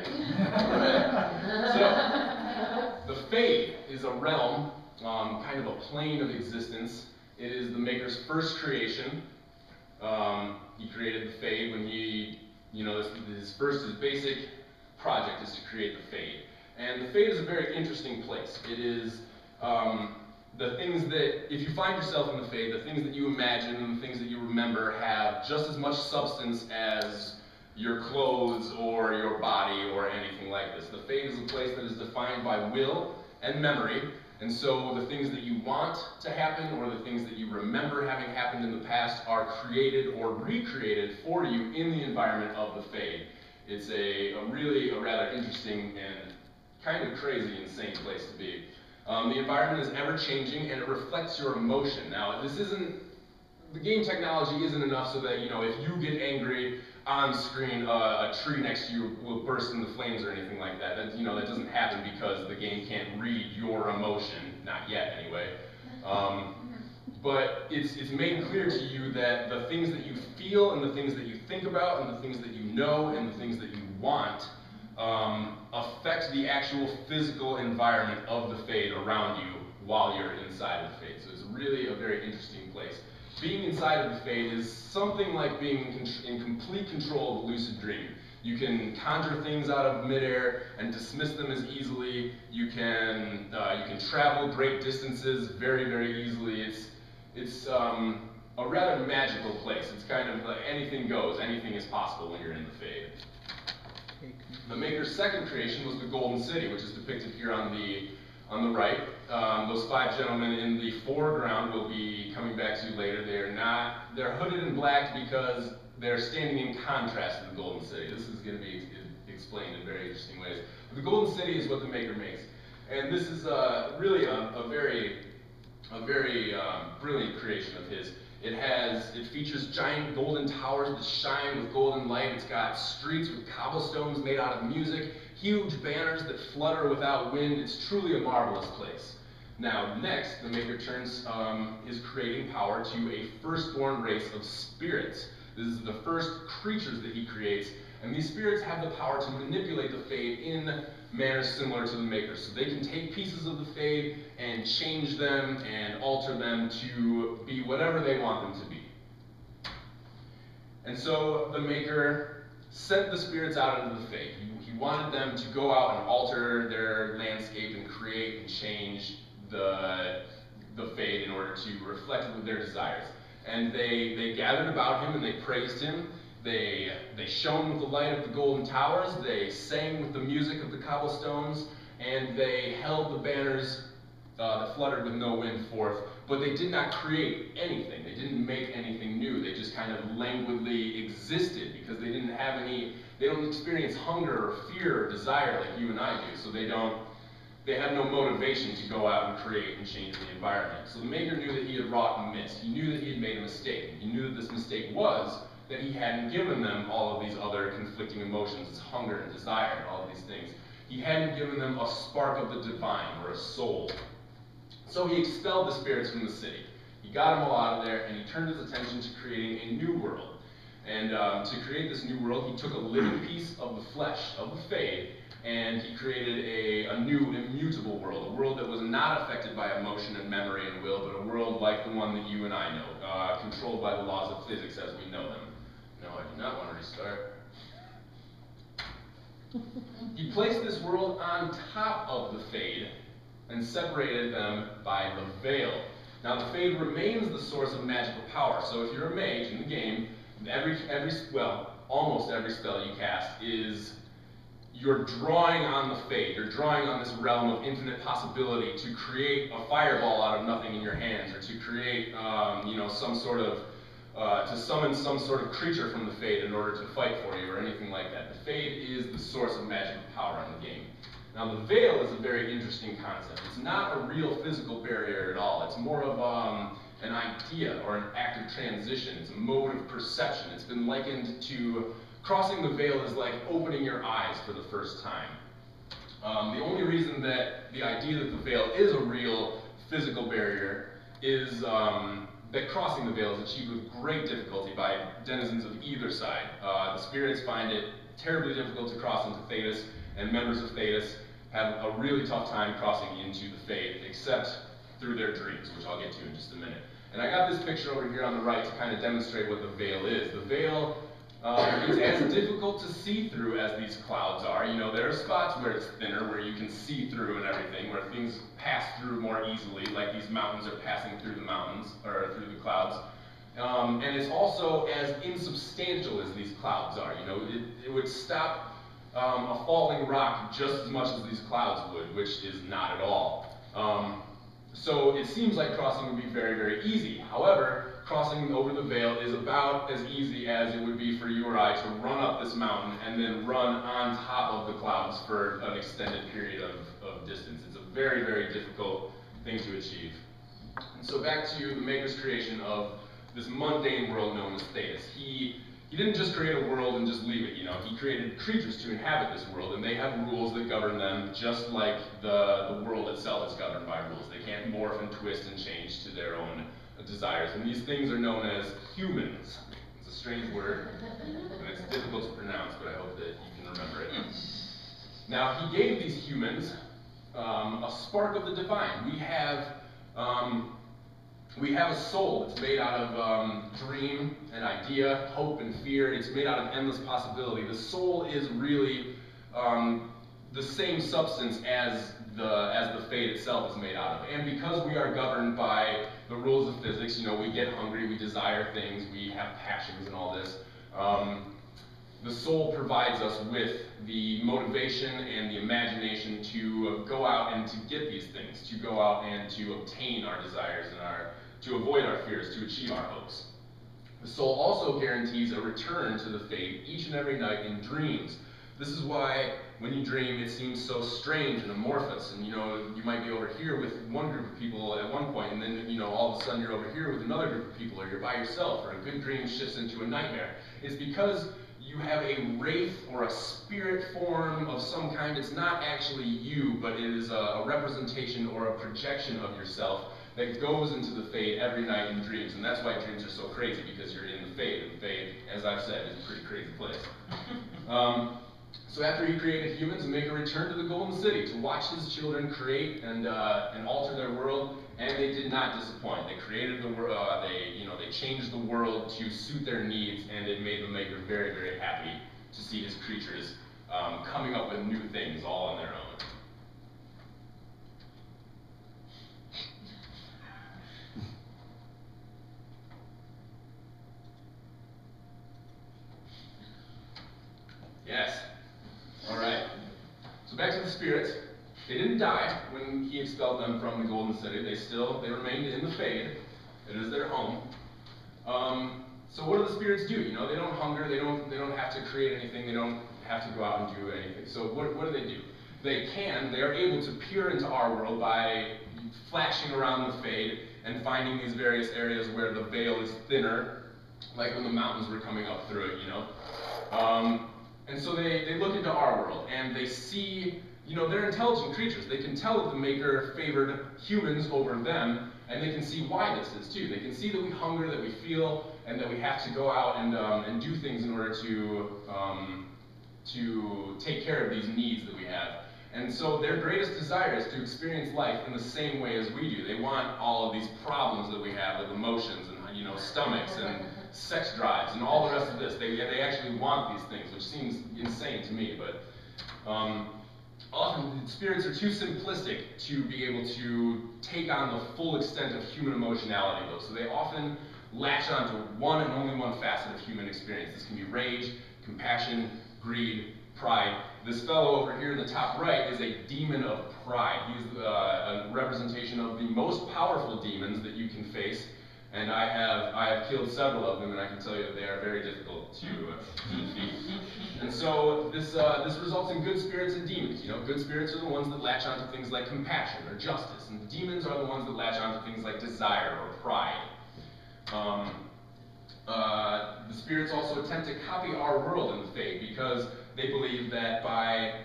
Speaker 7: So, the Fade is a realm, kind of a plane of existence. It is the Maker's first creation. He created the Fade when his basic project is to create the Fade. And the Fade is a very interesting place. It is the things that, if you find yourself in the Fade, the things that you imagine and the things that you remember have just as much substance as your clothes or your body or anything like this. The Fade is a place that is defined by will and memory, and so the things that you want to happen or the things that you remember having happened in the past are created or recreated for you in the environment of the Fade. It's a rather interesting and kind of crazy, insane place to be. The environment is ever changing and it reflects your emotion. Now, the game technology isn't enough so that, if you get angry on screen, a tree next to you will burst into flames or anything like that. That doesn't happen because the game can't read your emotion, not yet anyway. But it's made clear to you that the things that you feel and the things that you think about and the things that you know and the things that you want affect the actual physical environment of the Fade around you while you're inside of the Fade. So it's really a very interesting place. Being inside of the Fade is something like being in complete control of a lucid dream. You can conjure things out of midair and dismiss them as easily. You can travel great distances very, very easily. It's a rather magical place. It's kind of like anything goes. Anything is possible when you're in the Fade. The Maker's second creation was the Golden City, which is depicted here on the right. Those five gentlemen in the foreground will be coming back to later. They're hooded in black because they're standing in contrast to the Golden City. This is going to be explained in very interesting ways. But the Golden City is what the Maker makes. And this is really a very brilliant creation of his. It features giant golden towers that shine with golden light. It's got streets with cobblestones made out of music, huge banners that flutter without wind. It's truly a marvelous place. Now, next, the Maker turns his creating power to a firstborn race of spirits. This is the first creatures that he creates, and these spirits have the power to manipulate the Fade in manners similar to the Maker. So they can take pieces of the Fade and change them and alter them to be whatever they want them to be. And so the Maker sent the spirits out into the Fade. He wanted them to go out and alter their landscape and create and change the Fade in order to reflect their desires. And they gathered about him and they praised him. They shone with the light of the golden towers, they sang with the music of the cobblestones, and they held the banners that fluttered with no wind forth, but they did not create anything. They didn't make anything new. They just kind of languidly existed because they don't experience hunger or fear or desire like you and I do, so they have no motivation to go out and create and change the environment. So the Maker knew that he had wrought a miss. He knew that he had made a mistake. He knew that this mistake was that he hadn't given them all of these other conflicting emotions, as hunger and desire and all of these things. He hadn't given them a spark of the divine or a soul. So he expelled the spirits from the city. He got them all out of there, and he turned his attention to creating a new world. And to create this new world, he took a living piece of the flesh, of the Fade, and he created a new immutable world, a world that was not affected by emotion and memory and will, but a world like the one that you and I know, controlled by the laws of physics as we know them. No, I do not want to restart. He placed this world on top of the Fade and separated them by the veil. Now the Fade remains the source of magical power, so if you're a mage in the game, almost every spell you cast you're drawing on the Fade. You're drawing on this realm of infinite possibility to create a fireball out of nothing in your hands, or to create, to summon some sort of creature from the Fade in order to fight for you, or anything like that. The Fade is the source of magical power in the game. Now the veil is a very interesting concept. It's not a real physical barrier at all. It's more of an idea or an act of transition. It's a mode of perception. It's been likened to crossing the veil is like opening your eyes for the first time. The only reason that the idea that the veil is a real physical barrier is that crossing the veil is achieved with great difficulty by denizens of either side. The spirits find it terribly difficult to cross into Thedas, and members of Thedas have a really tough time crossing into the Fade, except through their dreams, which I'll get to in just a minute. And I got this picture over here on the right to kind of demonstrate what the veil is. The veil is as difficult to see through as these clouds are. You know, there are spots where it's thinner, where you can see through and everything, where things pass through more easily, like these mountains are passing through the mountains, or through the clouds. And it's also as insubstantial as these clouds are. You know, it would stop a falling rock just as much as these clouds would, which is not at all. So it seems like crossing would be very, very easy. However, crossing over the veil is about as easy as it would be for you or I to run up this mountain and then run on top of the clouds for an extended period of distance. It's a very, very difficult thing to achieve. And so back to the Maker's creation of this mundane world known as Thedas. He didn't just create a world and just leave it, you know. He created creatures to inhabit this world, and they have rules that govern them, just like the world itself is governed by rules. They can't morph and twist and change to their own desires. And these things are known as humans. It's a strange word, and it's difficult to pronounce, but I hope that you can remember it. Now, he gave these humans a spark of the divine. We have a soul that's made out of dream and idea, hope and fear. It's made out of endless possibility. The soul is really the same substance as the Fade itself is made out of. And because we are governed by the rules of physics, you know, we get hungry, we desire things, we have passions and all this. The soul provides us with the motivation and the imagination to go out and to get these things, to go out and to obtain our desires and to avoid our fears, to achieve our hopes. The soul also guarantees a return to the Fade each and every night in dreams. This is why when you dream, it seems so strange and amorphous, and you know, you might be over here with one group of people at one point, and then you know, all of a sudden you're over here with another group of people, or you're by yourself, or a good dream shifts into a nightmare. It's because you have a wraith or a spirit form of some kind. It's not actually you, but it is a representation or a projection of yourself that goes into the Fade every night in dreams. And that's why dreams are so crazy, because you're in the Fade. And the Fade, as I've said, is a pretty crazy place. So after he created humans, the Maker returned to the Golden City to watch his children create and alter their world, and they did not disappoint. They created the world. They changed the world to suit their needs, and it made the Maker very, very happy to see his creatures coming up with new things all on their own. Yes. All right. So back to the spirits. They didn't die when he expelled them from the Golden City. They remained in the Fade. It is their home. So what do the spirits do? You know, they don't hunger. They don't have to create anything. They don't have to go out and do anything. So what do they do? They are able to peer into our world by flashing around the Fade and finding these various areas where the veil is thinner, like when the mountains were coming up through it, you know. And so they look into our world, and they see, you know, they're intelligent creatures. They can tell that the Maker favored humans over them, and they can see why this is too. They can see that we hunger, that we feel, and that we have to go out and do things in order to take care of these needs that we have. And so their greatest desire is to experience life in the same way as we do. They want all of these problems that we have with emotions and, you know, stomachs and sex drives and all the rest of this. They actually want these things, which seems insane to me, but often spirits are too simplistic to be able to take on the full extent of human emotionality, though. So they often latch onto one and only one facet of human experience. This can be rage, compassion, greed, pride. This fellow over here in the top right is a demon of pride. He's a representation of the most powerful demons that you can face. And I have killed several of them, and I can tell you that they are very difficult to defeat. And so this results in good spirits and demons. You know, good spirits are the ones that latch onto things like compassion or justice, and demons are the ones that latch onto things like desire or pride. The spirits also attempt to copy our world in the Fade because they believe that by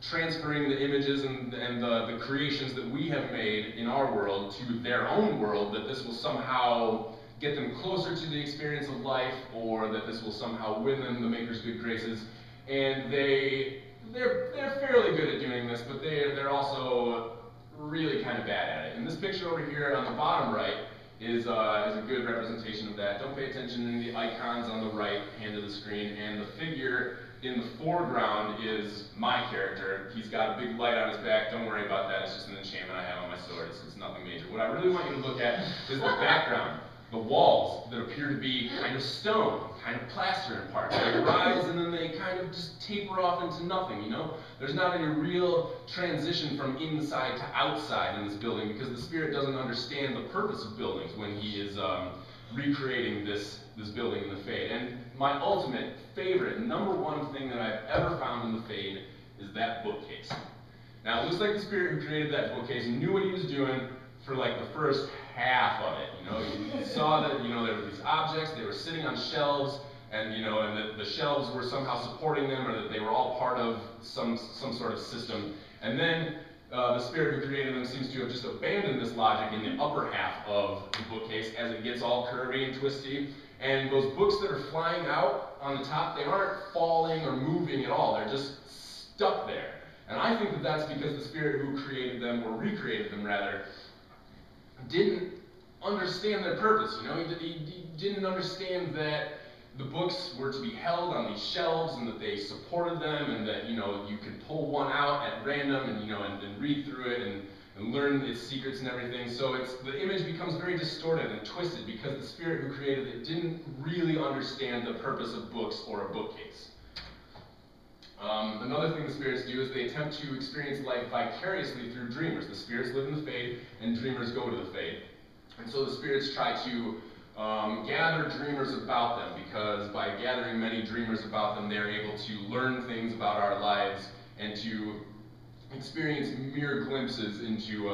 Speaker 7: transferring the images and the creations that we have made in our world to their own world, that this will somehow get them closer to the experience of life, or that this will somehow win them the Maker's good graces. And they're fairly good at doing this, but they're also really kind of bad at it. And this picture over here on the bottom right is a good representation of that. Don't pay attention to the icons on the right hand of the screen, and the figure in the foreground is my character. He's got a big light on his back. Don't worry about that. It's just an enchantment I have on my sword. It's nothing major. What I really want you to look at is the background. The walls that appear to be kind of stone, kind of plaster in parts. They rise and then they kind of just taper off into nothing, you know? There's not any real transition from inside to outside in this building because the spirit doesn't understand the purpose of buildings when he is recreating this building in the Fade. And my ultimate favorite, number one thing that I've ever found in the Fade is that bookcase. Now, it looks like the spirit who created that bookcase knew what he was doing for like the first half of it. You know, you saw that, you know, there were these objects, they were sitting on shelves, and you know, and the shelves were somehow supporting them, or that they were all part of some sort of system. And then the spirit who created them seems to have just abandoned this logic in the upper half of the bookcase as it gets all curvy and twisty. And those books that are flying out on the top, they aren't falling or moving at all. They're just stuck there. And I think that that's because the spirit who created them, or recreated them rather, didn't understand their purpose. You know, he didn't understand that the books were to be held on these shelves and that they supported them, and that, you know, you could pull one out at random and, you know, and read through it and learn its secrets and everything. So the image becomes very distorted and twisted because the spirit who created it didn't really understand the purpose of books or a bookcase. Another thing the spirits do is they attempt to experience life vicariously through dreamers. The spirits live in the Fade, and dreamers go to the Fade. And so the spirits try to gather dreamers about them, because by gathering many dreamers about them, they're able to learn things about our lives and to experience mere glimpses into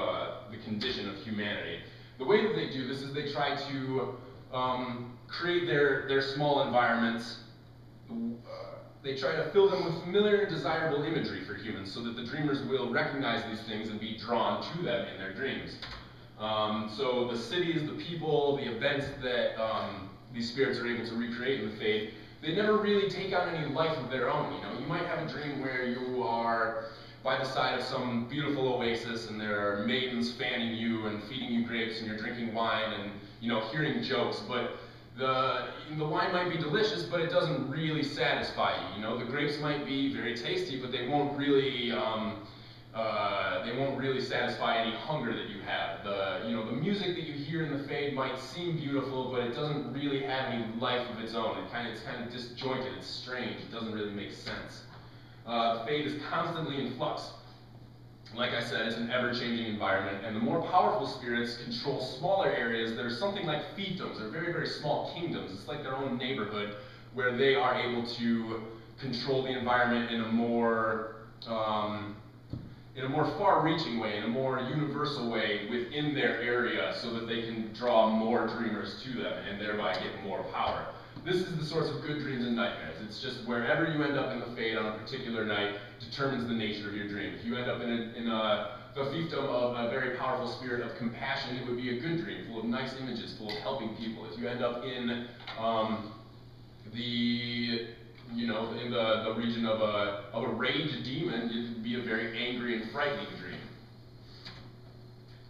Speaker 7: the condition of humanity. The way that they do this is they try to create their small environments. They try to fill them with familiar and desirable imagery for humans so that the dreamers will recognize these things and be drawn to them in their dreams. So the cities, the people, the events that these spirits are able to recreate in the Fade, they never really take on any life of their own. You know, you might have a dream where you are by the side of some beautiful oasis and there are maidens fanning you and feeding you grapes and you're drinking wine and, you know, hearing jokes, but the wine might be delicious, but it doesn't really satisfy you. You know, the grapes might be very tasty, but they won't really satisfy any hunger that you have. The music that you hear in the Fade might seem beautiful, but it doesn't really have any life of its own. It's kind of disjointed. It's strange. It doesn't really make sense. The Fade is constantly in flux. Like I said, it's an ever-changing environment, and the more powerful spirits control smaller areas that are something like fiefdoms, or very, very small kingdoms. It's like their own neighborhood, where they are able to control the environment in a more far-reaching way, in a more universal way within their area, so that they can draw more dreamers to them, and thereby get more power. This is the source of good dreams and nightmares. It's just wherever you end up in the Fade on a particular night determines the nature of your dream. If you end up in a fiefdom of a very powerful spirit of compassion, it would be a good dream, full of nice images, full of helping people. If you end up in the region of a rage demon, it would be a very angry and frightening dream.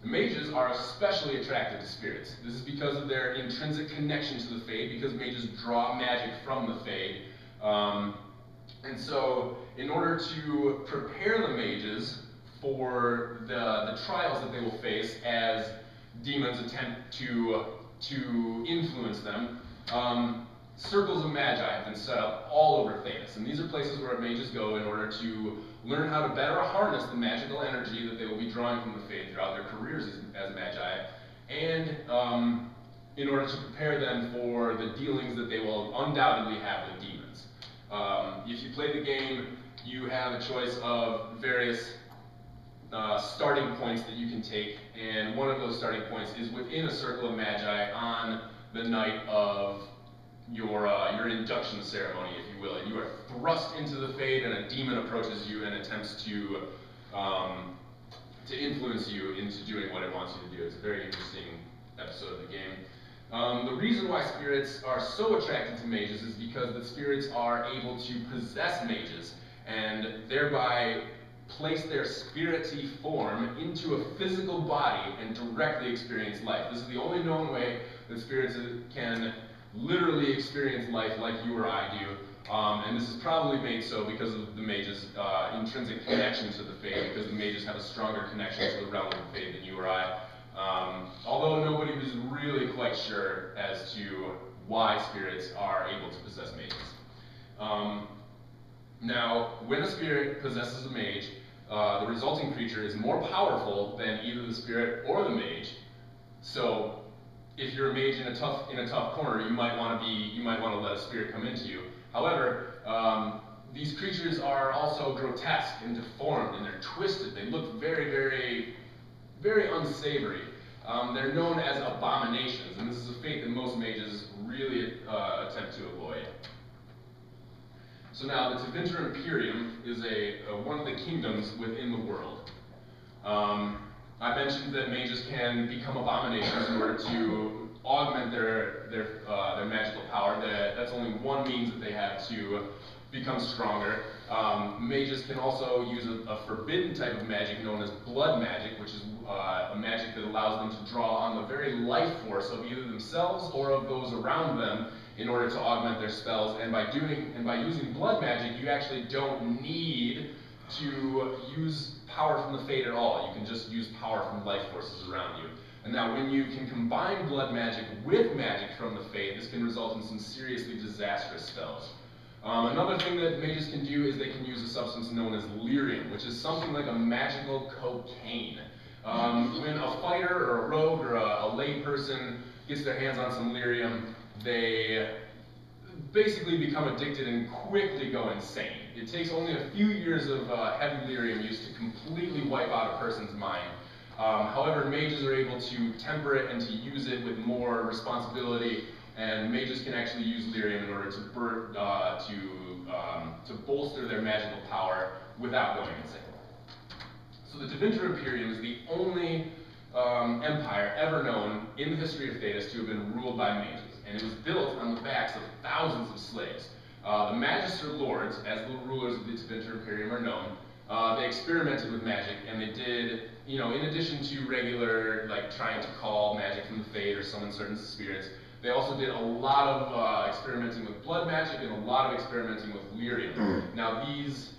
Speaker 7: The mages are especially attracted to spirits. This is because of their intrinsic connection to the Fade, because mages draw magic from the Fade. And so, in order to prepare the mages for the trials that they will face as demons attempt to influence them, circles of magi have been set up all over Thedas, and these are places where mages go in order to learn how to better harness the magical energy that they will be drawing from the Fade throughout their careers as magi, and in order to prepare them for the dealings that they will undoubtedly have with demons. If you play the game, you have a choice of various starting points that you can take, and one of those starting points is within a circle of magi on the night of your induction ceremony, if you will. You are thrust into the Fade, and a demon approaches you and attempts to influence you into doing what it wants you to do. It's a very interesting episode of the game. The reason why spirits are so attracted to mages is because the spirits are able to possess mages and thereby place their spirity form into a physical body and directly experience life. This is the only known way that spirits can literally experience life like you or I do, and this is probably made so because of the mage's intrinsic connection to the Fade, because the mages have a stronger connection to the realm of the Fade than you or I. Although nobody was really quite sure as to why spirits are able to possess mages. Now, when a spirit possesses a mage, the resulting creature is more powerful than either the spirit or the mage. So, if you're a mage in a tough corner, you might want to let a spirit come into you. However, these creatures are also grotesque and deformed, and they're twisted. They look very, very, very unsavory. They're known as abominations, and this is a fate that most mages really attempt to avoid. So now, the Tevinter Imperium is one of the kingdoms within the world. I mentioned that mages can become abominations in order to augment their magical power. That's only one means that they have to become stronger. Mages can also use a forbidden type of magic known as blood magic, which is a magic that allows them to draw on the very life force of either themselves or of those around them in order to augment their spells. And by using blood magic, you actually don't need to use power from the Fade at all. You can just use power from life forces around you. And now when you can combine blood magic with magic from the Fade, this can result in some seriously disastrous spells. Another thing that mages can do is they can use a substance known as lyrium, which is something like a magical cocaine. When a fighter or a rogue or a lay person gets their hands on some lyrium, they basically become addicted and quickly go insane. it takes only a few years of heavy lyrium use to completely wipe out a person's mind. However, mages are able to temper it and to use it with more responsibility, and mages can actually use lyrium in order to bolster their magical power without going insane. So the Tevinter Imperium is the only empire ever known in the history of Thedas to have been ruled by mages, and it was built on the backs of thousands of slaves. The Magister Lords, as the rulers of the Tevinter Imperium are known, they experimented with magic, and they did, in addition to regular, like, trying to call magic from the Fade or summon certain spirits, they also did a lot of experimenting with blood magic and a lot of experimenting with lyrium. Now, these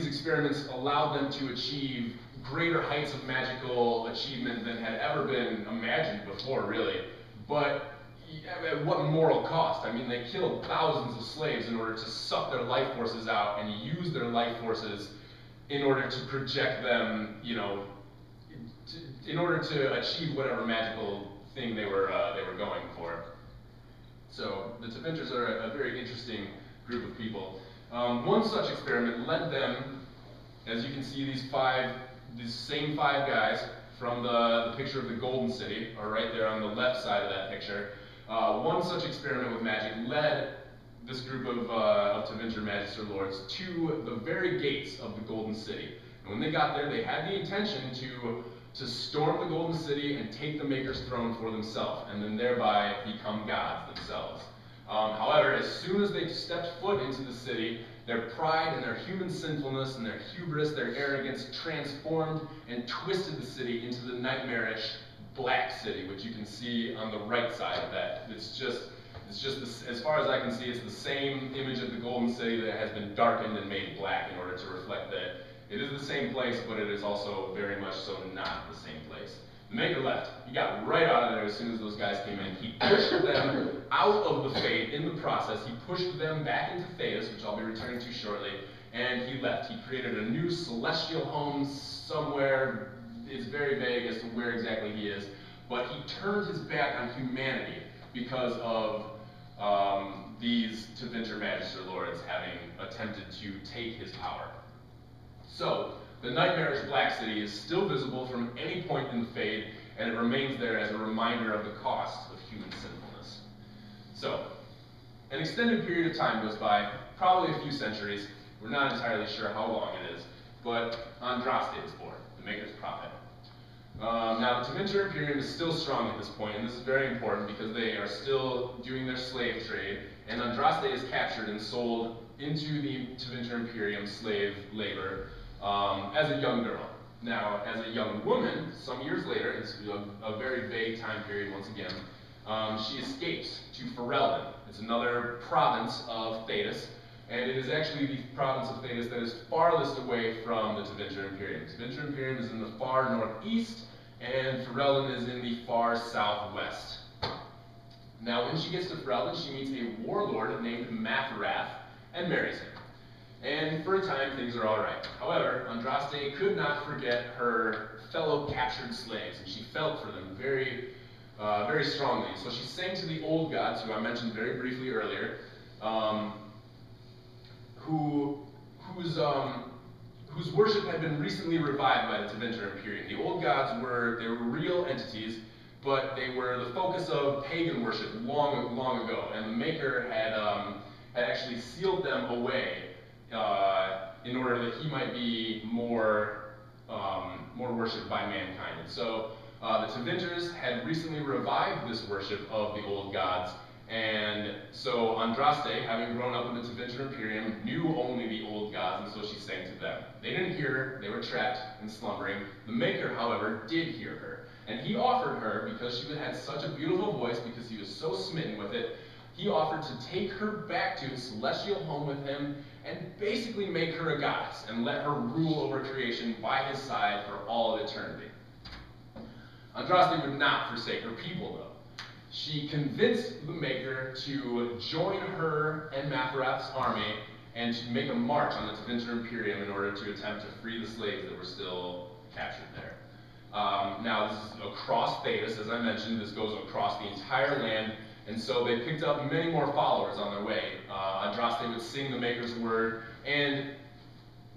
Speaker 7: experiments allowed them to achieve greater heights of magical achievement than had ever been imagined before, really. But at what moral cost? I mean, they killed thousands of slaves in order to suck their life forces out and use their life forces in order to project them, in order to achieve whatever magical thing they were going for. So the Tevinters are a very interesting group of people. One such experiment led them, as you can see, these same five guys from the picture of the Golden City are right there on the left side of that picture. One such experiment with magic led this group of Tevinter Magister Lords to the very gates of the Golden City. And when they got there, they had the intention to storm the Golden City and take the Maker's throne for themselves, and then thereby become gods themselves. However, as soon as they stepped foot into the city, their pride and their human sinfulness and their hubris, their arrogance transformed and twisted the city into the nightmarish Black City, which you can see on the right side of that. It's just as far as I can see, it's the same image of the Golden City that has been darkened and made black in order to reflect that it is the same place, but it is also very much so not the same place. The Maker left. He got right out of there as soon as those guys came in. He pushed them out of the Fade in the process. He pushed them back into Thedas, which I'll be returning to shortly, and he left. He created a new celestial home somewhere. It's very vague as to where exactly he is, but he turned his back on humanity because of these Tevinter Magister Lords having attempted to take his power. So, the nightmarish Black City is still visible from any point in the Fade, and it remains there as a reminder of the cost of human sinfulness. So, an extended period of time goes by, probably a few centuries. We're not entirely sure how long it is, but Andraste is born, the Maker's prophet. Now, the Tevinter Imperium is still strong at this point, and this is very important because they are still doing their slave trade, and Andraste is captured and sold into the Tevinter Imperium slave labor as a young girl. Now, as a young woman, some years later, it's a very vague time period once again, she escapes to Ferelden. It's another province of Thedas, and it is actually the province of Thedas that is farthest away from the Tevinter Imperium. The Tevinter Imperium is in the far northeast, and Ferelden is in the far southwest. Now, when she gets to Ferelden, she meets a warlord named Mathrath and marries him. And for a time, things are all right. However, Andraste could not forget her fellow captured slaves, and she felt for them very, very strongly. So she sang to the old gods, who I mentioned very briefly earlier, whose worship had been recently revived by the Tevinter Imperium. The old gods were real entities, but they were the focus of pagan worship long ago, and the Maker had actually sealed them away in order that he might be more worshipped by mankind. And so the Tevinters had recently revived this worship of the old gods, and so Andraste, having grown up in the Tevinter Imperium, knew only the old gods, and so she sang to them. They didn't hear her, they were trapped and slumbering. The Maker, however, did hear her, and he offered her, because she had such a beautiful voice, because he was so smitten with it, he offered to take her back to his celestial home with him and basically make her a goddess and let her rule over creation by his side for all of eternity. Andraste would not forsake her people, though. She convinced the Maker to join her and Mathrath's army and to make a march on the Tevinter Imperium in order to attempt to free the slaves that were still captured there. Now, this is across Thedas, as I mentioned. This goes across the entire land, And so they picked up many more followers on their way. Andraste would sing the Maker's word, and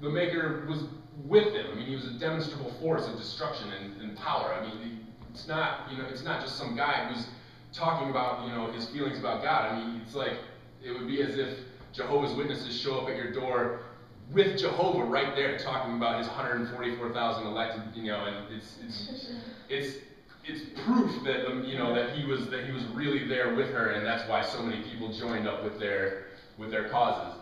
Speaker 7: the Maker was with them. I mean, he was a demonstrable force of destruction and power. I mean, it's not, it's not just some guy who's talking about, his feelings about God. I mean, it's like, it would be as if Jehovah's Witnesses show up at your door with Jehovah right there, talking about his 144,000 elected, and it's proof that that he was really there with her, and that's why so many people joined up with their causes.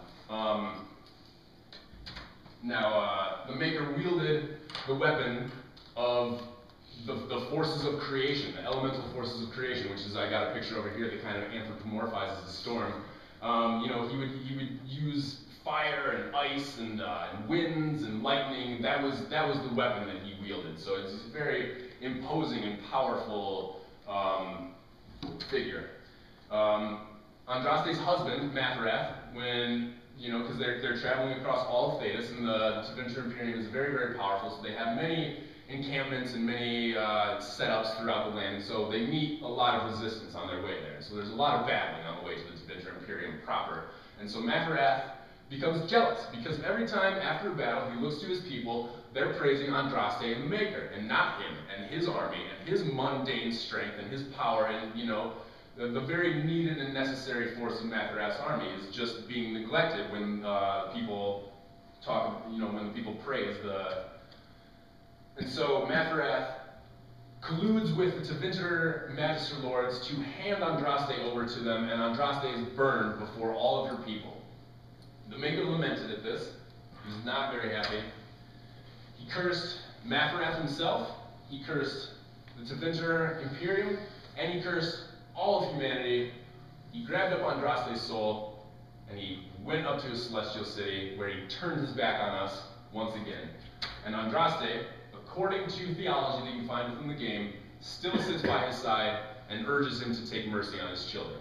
Speaker 7: Now, the Maker wielded the weapon of the forces of creation, the elemental forces of creation, which is, I got a picture over here that kind of anthropomorphizes the storm. He would use fire and ice and winds and lightning. That was the weapon that he wielded. So it's a very imposing and powerful figure. Andraste's husband, Mathrath, when because they're traveling across all of Thedas, and the Tevinter Imperium is very, very powerful. So they have many encampments and many setups throughout the land. So they meet a lot of resistance on their way there. So there's a lot of battling on the way to the Tevinter Imperium proper. And so Mathrath becomes jealous, because every time after a battle he looks to his people, they're praising Andraste and the Maker, and not him and his army and his mundane strength and his power, and the very needed and necessary force of Mathrath's army is just being neglected when people talk, when the people praise the. And so Mathrath colludes with the Tevinter Magister Lords to hand Andraste over to them, and Andraste is burned before all of her people. The Maker lamented at this. He was not very happy. He cursed Mathrath himself, he cursed the Tevinter Imperium, and he cursed all of humanity. He grabbed up Andraste's soul, and he went up to his celestial city, where he turned his back on us once again. And Andraste, according to theology that you can find within the game, still sits by his side and urges him to take mercy on his children.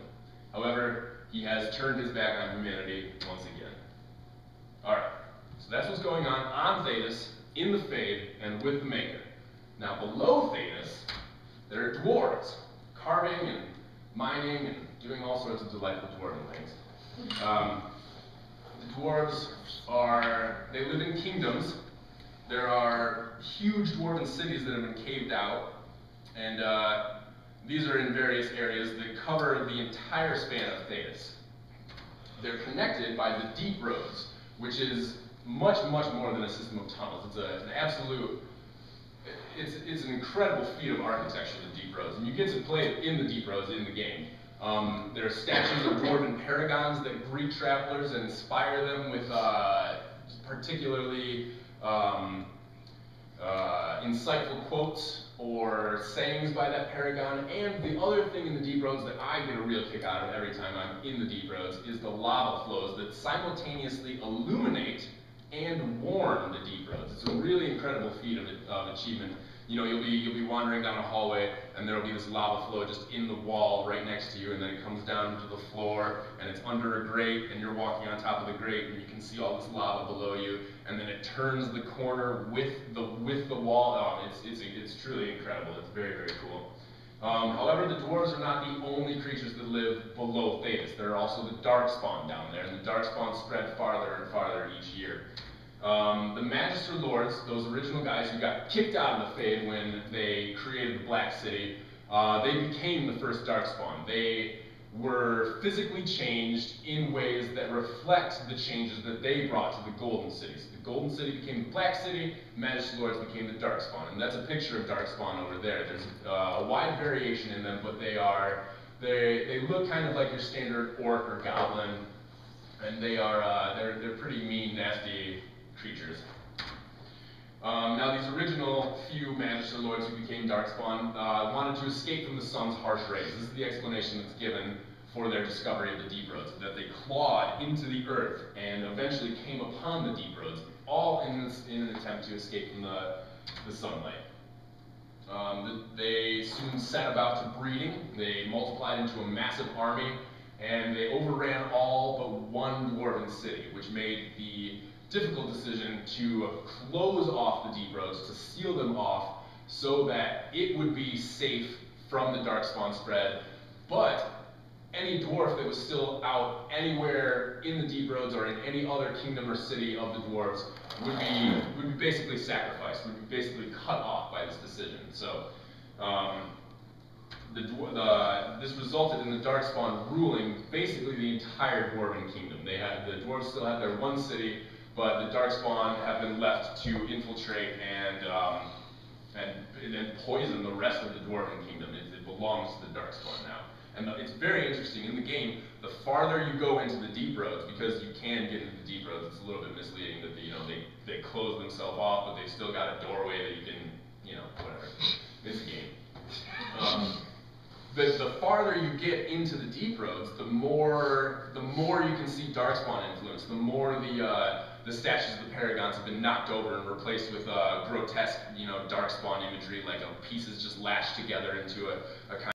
Speaker 7: However, he has turned his back on humanity once again. Alright, so that's what's going on Thedas, in the Fade, and with the Maker. Now below Thedas, there are dwarves, carving and mining and doing all sorts of delightful dwarven things. The dwarves they live in kingdoms. There are huge dwarven cities that have been caved out, and these are in various areas that cover the entire span of Thedas. They're connected by the deep roads, which is much, much more than a system of tunnels. It's an absolute, it's an incredible feat of architecture, the deep roads. And you get to play it in the deep roads in the game. There are statues of dwarven paragons that greet travelers and inspire them with particularly insightful quotes or sayings by that paragon. And the other thing in the deep roads that I get a real kick out of every time I'm in the deep roads is the lava flows that simultaneously illuminate and warm the deep roads. It's a really incredible feat of achievement. You'll be wandering down a hallway, and there'll be this lava flow just in the wall right next to you, and then it comes down to the floor, and it's under a grate, and you're walking on top of the grate, and you can see all this lava below you, and then it turns the corner with the wall. Oh, it's truly incredible. It's very, very cool. However, the dwarves are not the only creatures that live below Thedas. There are also the Darkspawn down there, and the Darkspawn spread farther and farther each year. The Magister Lords, those original guys who got kicked out of the Fade when they created the Black City, they became the first Darkspawn. They were physically changed in ways that reflect the changes that they brought to the Golden City. So the Golden City became the Black City, Magister Lords became the Darkspawn, and that's a picture of Darkspawn over there. There's a wide variation in them, but they look kind of like your standard orc or goblin, and they're pretty mean, nasty creatures. Now these original few Magister Lords who became Darkspawn wanted to escape from the sun's harsh rays. This is the explanation that's given for their discovery of the deep roads, that they clawed into the earth and eventually came upon the deep roads, all in an attempt to escape from the sunlight. They soon set about to breeding. They multiplied into a massive army, and they overran all but one dwarven city, which made the difficult decision to close off the deep roads, to seal them off, so that it would be safe from the Darkspawn spread, but any dwarf that was still out anywhere in the Deep Roads or in any other kingdom or city of the dwarves would be basically sacrificed, would be basically cut off by this decision. So this resulted in the Darkspawn ruling basically the entire Dwarven kingdom. The dwarves still had their one city, but the Darkspawn have been left to infiltrate and poison the rest of the Dwarven kingdom. It belongs to the Darkspawn now. And it's very interesting in the game. The farther you go into the Deep Roads, because you can get into the Deep Roads, it's a little bit misleading that they close themselves off, but they've still got a doorway that you can, whatever. It's a game. The farther you get into the Deep Roads, the more you can see Darkspawn influence, the more the statues of the Paragons have been knocked over and replaced with grotesque, Darkspawn imagery, like pieces just lashed together into a kind